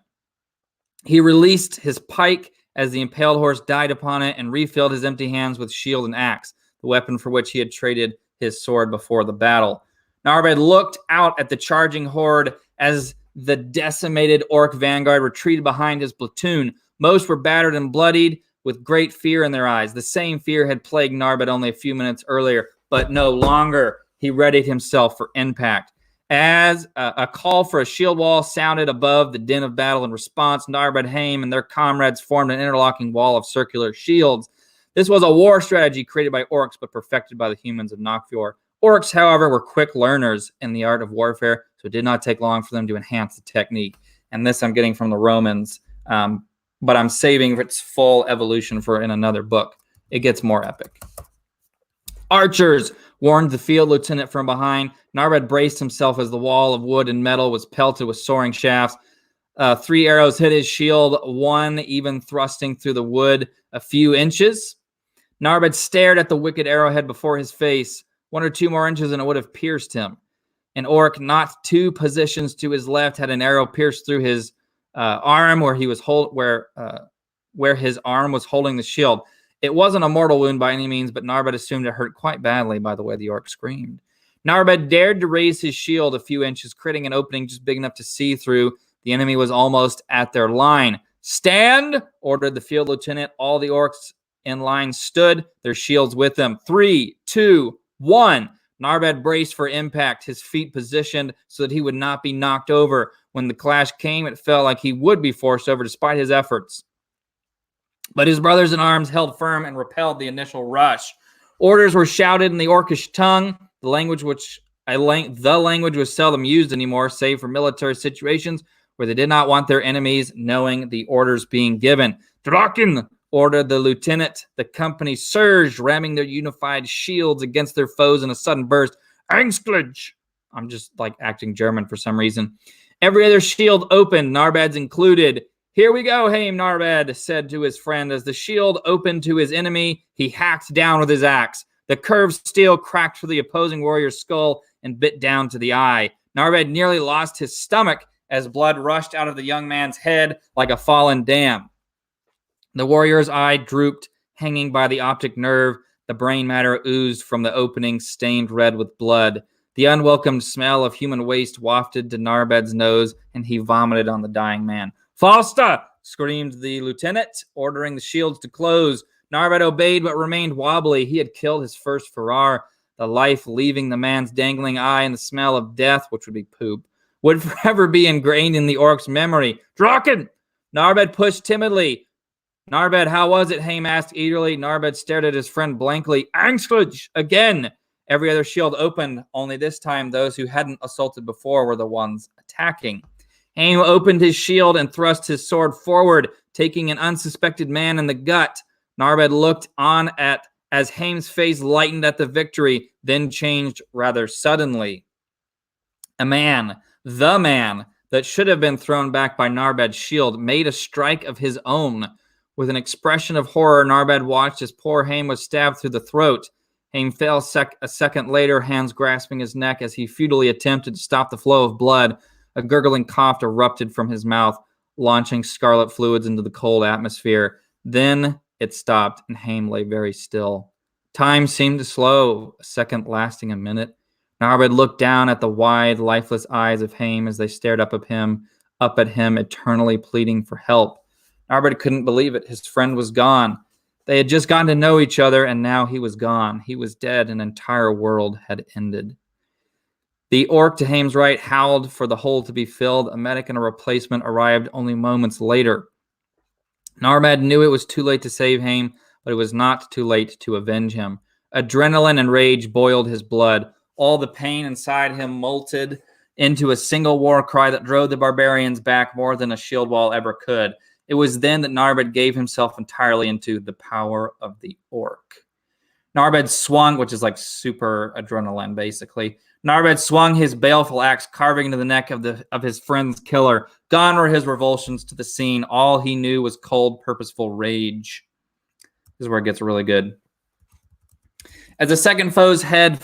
Speaker 1: He released his pike as the impaled horse died upon it and refilled his empty hands with shield and axe, the weapon for which he had traded his sword before the battle. Narbad looked out at the charging horde as the decimated orc vanguard retreated behind his platoon. Most were battered and bloodied with great fear in their eyes. The same fear had plagued Narbad only a few minutes earlier, but no longer. He readied himself for impact. As a call for a shield wall sounded above the din of battle, in response, Narbad, Haim, and their comrades formed an interlocking wall of circular shields. This was a war strategy created by orcs, but perfected by the humans of Nokfjord. Orcs, however, were quick learners in the art of warfare, so it did not take long for them to enhance the technique. And this I'm getting from the Romans, but I'm saving its full evolution for in another book. It gets more epic. Archers warned the field lieutenant from behind. Narbad braced himself as the wall of wood and metal was pelted with soaring shafts. 3 arrows hit his shield, one even thrusting through the wood a few inches. Narbad stared at the wicked arrowhead before his face. 1 or 2 more inches and it would have pierced him. An orc not 2 positions to his left had an arrow pierced through his arm where his arm was holding the shield. It wasn't a mortal wound by any means, but Narbad assumed it hurt quite badly by the way the orc screamed. Narbad dared to raise his shield a few inches, creating an opening just big enough to see through. The enemy was almost at their line. "Stand!" ordered the field lieutenant. All the orcs in line stood, their shields with them. 3, 2, 1. Narbad braced for impact, his feet positioned so that he would not be knocked over. When the clash came, it felt like he would be forced over despite his efforts. But his brothers in arms held firm and repelled the initial rush. Orders were shouted in the orcish tongue, the language was seldom used anymore, save for military situations where they did not want their enemies knowing the orders being given. "Draken!" ordered the lieutenant. The company surged, ramming their unified shields against their foes in a sudden burst. "Angstlich!" I'm just like acting German for some reason. Every other shield opened, Narbad's included. "Here we go, Haim," Narbad said to his friend. As the shield opened to his enemy, he hacked down with his axe. The curved steel cracked through the opposing warrior's skull and bit down to the eye. Narbad nearly lost his stomach as blood rushed out of the young man's head like a fallen dam. The warrior's eye drooped, hanging by the optic nerve. The brain matter oozed from the opening, stained red with blood. The unwelcome smell of human waste wafted to Narbad's nose, and he vomited on the dying man. "Faster!" screamed the lieutenant, ordering the shields to close. Narbad obeyed but remained wobbly. He had killed his first Farrar. The life leaving the man's dangling eye and the smell of death, which would be poop, would forever be ingrained in the orc's memory. "Draken!" Narbad pushed timidly. "Narbad, how was it?" Haim asked eagerly. Narbad stared at his friend blankly. "Angstlich!" again. Every other shield opened, only this time those who hadn't assaulted before were the ones attacking. Haim opened his shield and thrust his sword forward, taking an unsuspected man in the gut. Narbad looked on as Haim's face lightened at the victory, then changed rather suddenly. The man that should have been thrown back by Narbad's shield made a strike of his own. With an expression of horror, Narbad watched as poor Haim was stabbed through the throat. Haim fell a second later, hands grasping his neck as he futilely attempted to stop the flow of blood. A gurgling cough erupted from his mouth, launching scarlet fluids into the cold atmosphere. Then it stopped, and Haim lay very still. Time seemed to slow, a second lasting a minute. Narbad looked down at the wide, lifeless eyes of Haim as they stared up at him, eternally pleading for help. Narbad couldn't believe it. His friend was gone. They had just gotten to know each other, and now he was gone. He was dead. An entire world had ended. The orc to Haim's right howled for the hole to be filled. A medic and a replacement arrived only moments later. Narbad knew it was too late to save Haim, but it was not too late to avenge him. Adrenaline and rage boiled his blood. All the pain inside him melted into a single war cry that drove the barbarians back more than a shield wall ever could. It was then that Narbad gave himself entirely into the power of the orc. Narbad swung, which is like super adrenaline, basically. Narbed swung his baleful axe, carving into the neck of his friend's killer. Gone were his revulsions to the scene. All he knew was cold, purposeful rage. This is where it gets really good. As a second foe's head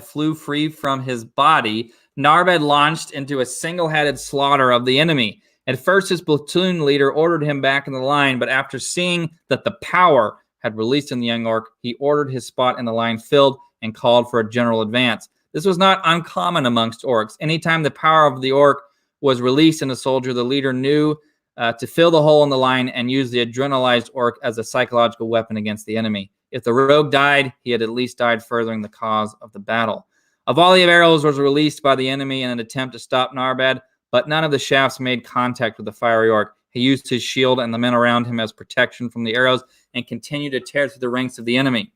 Speaker 1: flew free from his body, Narbed launched into a single-handed slaughter of the enemy. At first, his platoon leader ordered him back in the line, but after seeing that the power had released in the young orc, he ordered his spot in the line filled and called for a general advance. This was not uncommon amongst orcs. Anytime the power of the orc was released in a soldier, the leader knew to fill the hole in the line and use the adrenalized orc as a psychological weapon against the enemy. If the rogue died, he had at least died furthering the cause of the battle. A volley of arrows was released by the enemy in an attempt to stop Narbed, but none of the shafts made contact with the fiery orc. He used his shield and the men around him as protection from the arrows and continued to tear through the ranks of the enemy.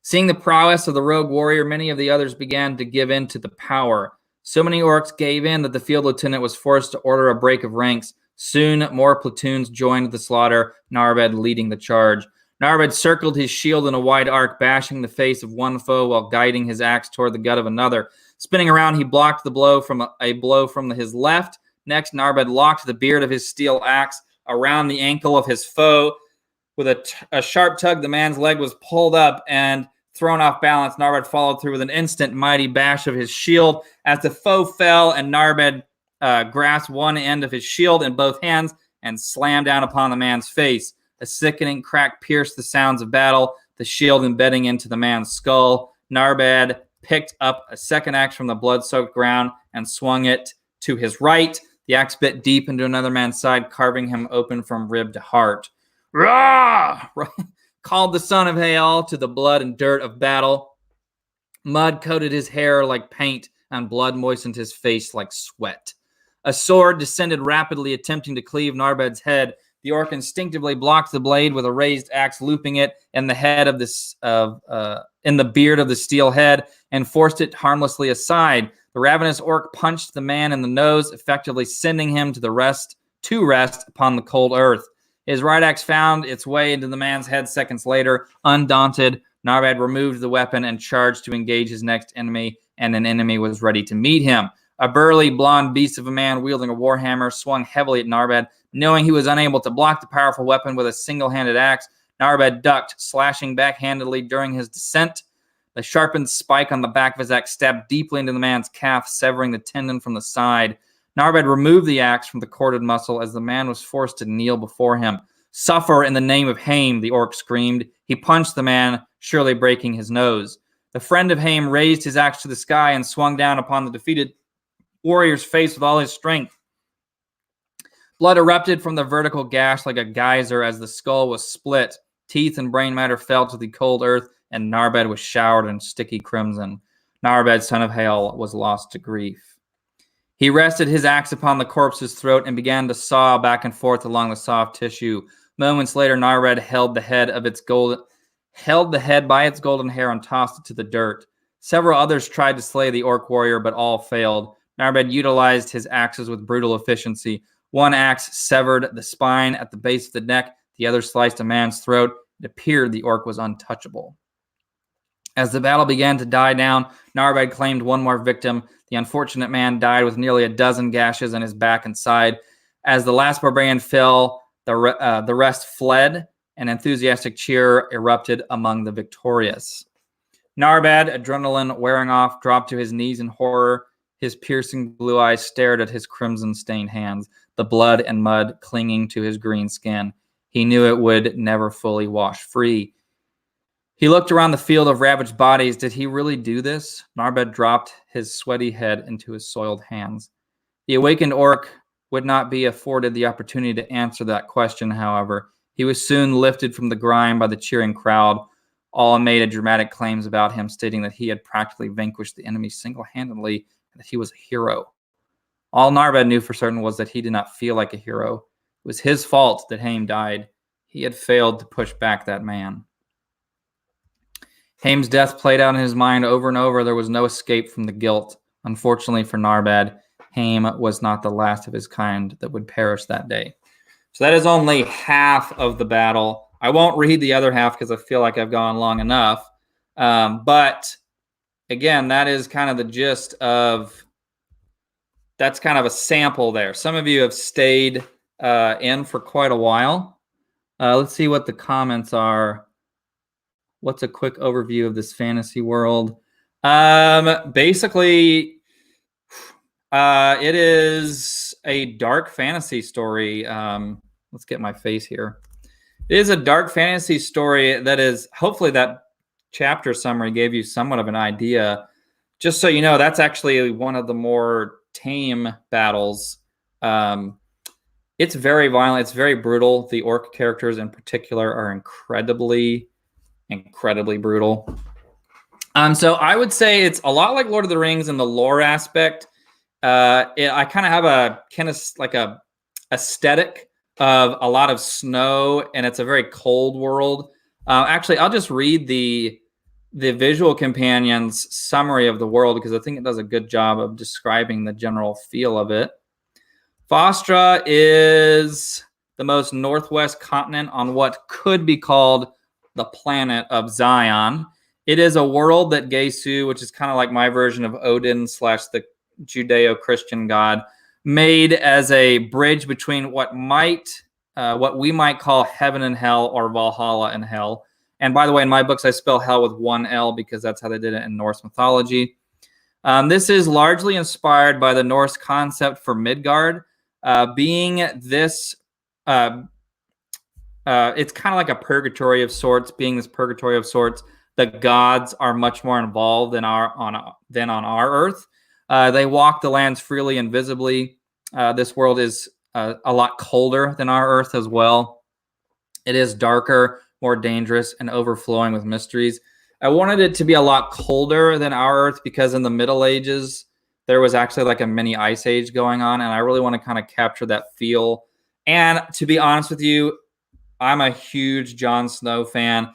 Speaker 1: Seeing the prowess of the rogue warrior, many of the others began to give in to the power. So many orcs gave in that the field lieutenant was forced to order a break of ranks. Soon, more platoons joined the slaughter, Narbed leading the charge. Narbed circled his shield in a wide arc, bashing the face of one foe while guiding his axe toward the gut of another. Spinning around, he blocked the blow from his left. Next, Narbed locked the beard of his steel axe around the ankle of his foe. With a sharp tug, the man's leg was pulled up and thrown off balance. Narbed followed through with an instant mighty bash of his shield. As the foe fell, and Narbed grasped one end of his shield in both hands and slammed down upon the man's face. A sickening crack pierced the sounds of battle, the shield embedding into the man's skull. Narbed picked up a second axe from the blood-soaked ground and swung it to his right. The axe bit deep into another man's side, carving him open from rib to heart. "Rah!" called the son of Hael to the blood and dirt of battle. Mud coated his hair like paint, and blood moistened his face like sweat. A sword descended rapidly, attempting to cleave Narbed's head. The orc instinctively blocked the blade with a raised axe, looping it in the head of in the beard of the steel head, and forced it harmlessly aside. The ravenous orc punched the man in the nose, effectively sending him to rest upon the cold earth. His right axe found its way into the man's head seconds later. Undaunted, Narbed removed the weapon and charged to engage his next enemy, and an enemy was ready to meet him. A burly, blonde beast of a man wielding a warhammer swung heavily at Narbed. Knowing he was unable to block the powerful weapon with a single-handed axe, Narbed ducked, slashing backhandedly during his descent. The sharpened spike on the back of his axe stabbed deeply into the man's calf, severing the tendon from the side. Narbed removed the axe from the corded muscle as the man was forced to kneel before him. "Suffer in the name of Haim," the orc screamed. He punched the man, surely breaking his nose. The friend of Haim raised his axe to the sky and swung down upon the defeated warrior's face with all his strength. Blood erupted from the vertical gash like a geyser as the skull was split. Teeth and brain matter fell to the cold earth, and Narbed was showered in sticky crimson. Narbed, son of Hael, was lost to grief. He rested his axe upon the corpse's throat and began to saw back and forth along the soft tissue. Moments later, Narbed held the head by its golden hair and tossed it to the dirt. Several others tried to slay the orc warrior, but all failed. Narbed utilized his axes with brutal efficiency. One axe severed the spine at the base of the neck. The other sliced a man's throat. It appeared the orc was untouchable. As the battle began to die down, Narbed claimed one more victim. The unfortunate man died with nearly a dozen gashes on his back and side. As the last barbarian fell, the rest fled. An enthusiastic cheer erupted among the victorious. Narbed, adrenaline wearing off, dropped to his knees in horror. His piercing blue eyes stared at his crimson-stained hands, the blood and mud clinging to his green skin. He knew it would never fully wash free. He looked around the field of ravaged bodies. Did he really do this? Narbed dropped his sweaty head into his soiled hands. The awakened orc would not be afforded the opportunity to answer that question, however. He was soon lifted from the grime by the cheering crowd. All made dramatic claims about him, stating that he had practically vanquished the enemy single-handedly and that he was a hero. All Narbed knew for certain was that he did not feel like a hero. It was his fault that Haim died. He had failed to push back that man. Haim's death played out in his mind over and over. There was no escape from the guilt. Unfortunately for Narbed, Haim was not the last of his kind that would perish that day. So that is only half of the battle. I won't read the other half because I feel like I've gone long enough. But again, that is kind of the gist of, that's kind of a sample there. Some of you have stayed in for quite a while. Let's see what the comments are. What's a quick overview of this fantasy world? Basically, it is a dark fantasy story. Let's get my face here. It is a dark fantasy story that is, hopefully that chapter summary gave you somewhat of an idea. Just so you know, that's actually one of the more tame battles. It's very violent. It's very brutal. The orc characters in particular are incredibly brutal. So I would say it's a lot like Lord of the Rings in the lore aspect. I kind of have a aesthetic of a lot of snow, and it's a very cold world. Actually, I'll just read the visual companion's summary of the world because I think it does a good job of describing the general feel of it. Fostra is the most northwest continent on what could be called the planet of Zion. It is a world that Gesu, which is kind of like my version of Odin / the Judeo-Christian god, made as a bridge between what we might call heaven and hell, or Valhalla and hell. And by the way, in my books, I spell hell with one L because that's how they did it in Norse mythology. This is largely inspired by the Norse concept for Midgard, being this. It's kind of like a purgatory of sorts. Being this purgatory of sorts, the gods are much more involved than on our Earth. They walk the lands freely and visibly. This world is a lot colder than our Earth as well. It is darker, more dangerous, and overflowing with mysteries. I wanted it to be a lot colder than our Earth because in the Middle Ages, there was actually like a mini ice age going on, and I really want to kind of capture that feel. And to be honest with you, I'm a huge Jon Snow fan,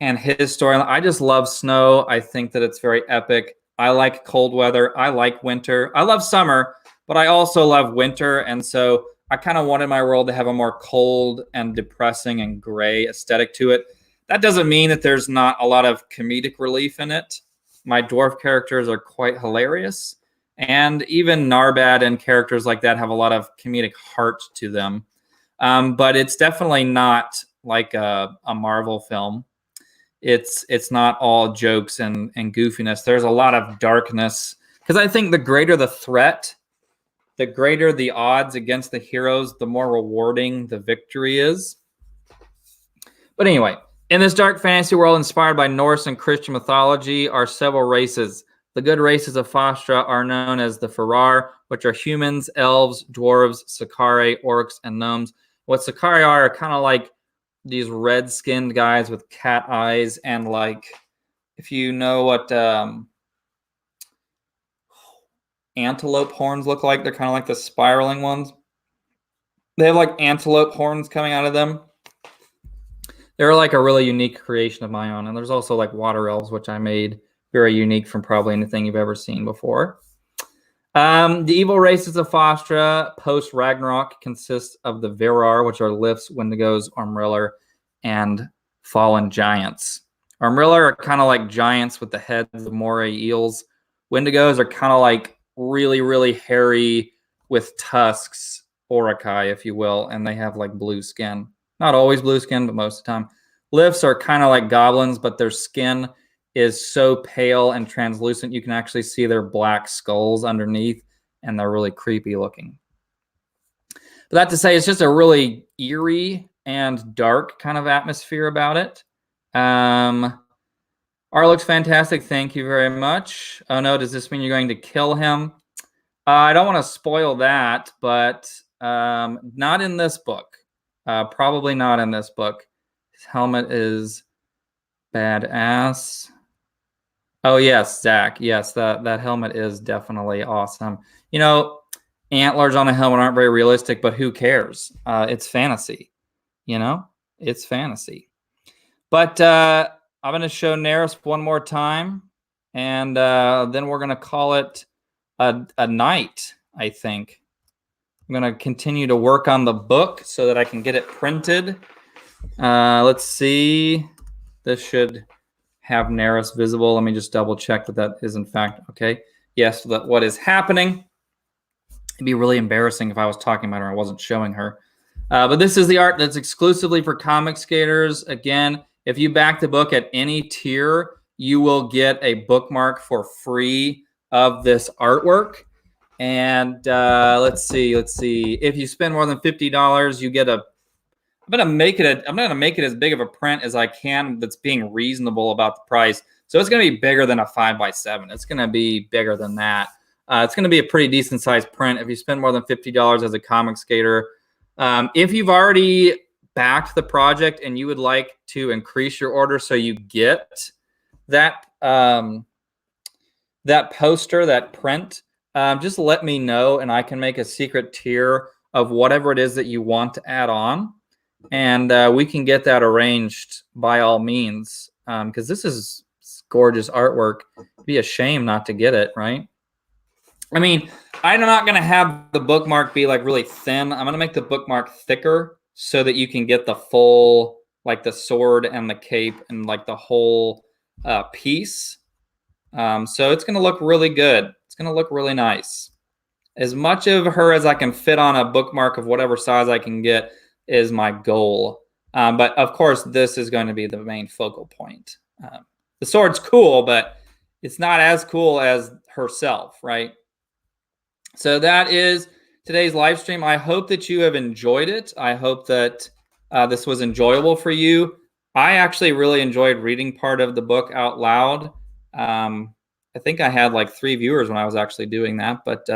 Speaker 1: and his storyline, I just love snow. I think that it's very epic. I like cold weather. I like winter. I love summer, but I also love winter, and so I kind of wanted my world to have a more cold and depressing and gray aesthetic to it. That doesn't mean that there's not a lot of comedic relief in it. My dwarf characters are quite hilarious, and even Narbad and characters like that have a lot of comedic heart to them. But it's definitely not like a Marvel film. It's not all jokes and goofiness. There's a lot of darkness because I think the greater the threat, the greater the odds against the heroes, the more rewarding the victory is. But anyway, in this dark fantasy world inspired by Norse and Christian mythology are several races. The good races of Fostra are known as the Farar, which are humans, elves, dwarves, Sakari, orcs, and gnomes. What Sakari are kind of like these red-skinned guys with cat eyes, and like, if you know what antelope horns look like, they're kind of like the spiraling ones. They have like antelope horns coming out of them. They're like a really unique creation of my own. And there's also like water elves, which I made very unique from probably anything you've ever seen before. The evil races of Fostra post Ragnarok consist of the Virar, which are Lifts, Wendigos, Ormrillar, and fallen giants. Ormrillar are kind of like giants with the heads of moray eels. Wendigos are kind of like really, really hairy with tusks, Orakai, if you will, and they have like blue skin. Not always blue skin, but most of the time. Lifts are kind of like goblins, but their skin is so pale and translucent you can actually see their black skulls underneath, and they're really creepy looking. But that to say, it's just a really eerie and dark kind of atmosphere about it. Art looks fantastic. Thank you very much. Oh no, does this mean you're going to kill him? I don't want to spoil that, but not in this book. Probably not in this book. His helmet is badass. Oh yes, Zach. Yes, that helmet is definitely awesome. You know, antlers on a helmet aren't very realistic, but who cares? It's fantasy. You know, it's fantasy. But I'm going to show Neris one more time, and then we're going to call it a night, I think. I'm going to continue to work on the book so that I can get it printed. Let's see. This should have Neris visible. Let me just double check that that is in fact okay. Yes, that what is happening. It'd be really embarrassing if I was talking about her and I wasn't showing her. But this is the art that's exclusively for ComicsGaters. Again, if you back the book at any tier, you will get a bookmark for free of this artwork. And let's see. If you spend more than $50, you get a. I'm gonna make it as big of a print as I can. That's being reasonable about the price. So it's gonna be bigger than a 5x7. It's gonna be bigger than that. It's gonna be a pretty decent sized print if you spend more than $50 as a ComicsGater. If you've already backed the project and you would like to increase your order so you get that that poster, that print, just let me know and I can make a secret tier of whatever it is that you want to add on. And we can get that arranged by all means, because this is gorgeous artwork. It'd be a shame not to get it, right? I mean, I'm not going to have the bookmark be like really thin. I'm going to make the bookmark thicker so that you can get the full, like the sword and the cape and like the whole piece. So it's going to look really good. It's going to look really nice. As much of her as I can fit on a bookmark of whatever size I can get is my goal. But of course, this is going to be the main focal point. The sword's cool, but it's not as cool as herself, right? So that is today's live stream. I hope that you have enjoyed it. I hope that this was enjoyable for you. I actually really enjoyed reading part of the book out loud. I think I had like 3 viewers when I was actually doing that. But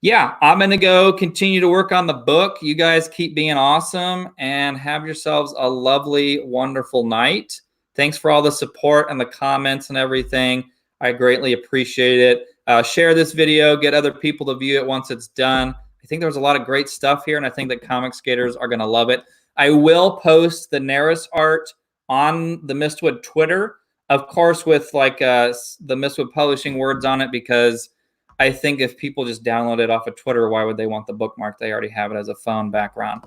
Speaker 1: yeah, I'm going to go continue to work on the book. You guys keep being awesome and have yourselves a lovely, wonderful night. Thanks for all the support and the comments and everything. I greatly appreciate it. Share this video, get other people to view it once it's done. I think there's a lot of great stuff here, and I think that ComicsGaters are going to love it. I will post the Neris art on the Mistwood Twitter, of course, with like the Mistwood Publishing words on it, because I think if people just download it off of Twitter, why would they want the bookmark? They already have it as a phone background.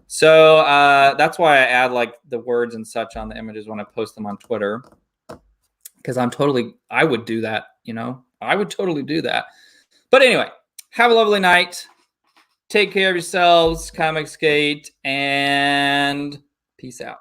Speaker 1: So that's why I add like the words and such on the images when I post them on Twitter, because I would do that, you know? I would totally do that. But anyway, have a lovely night. Take care of yourselves, ComicsGate, and peace out.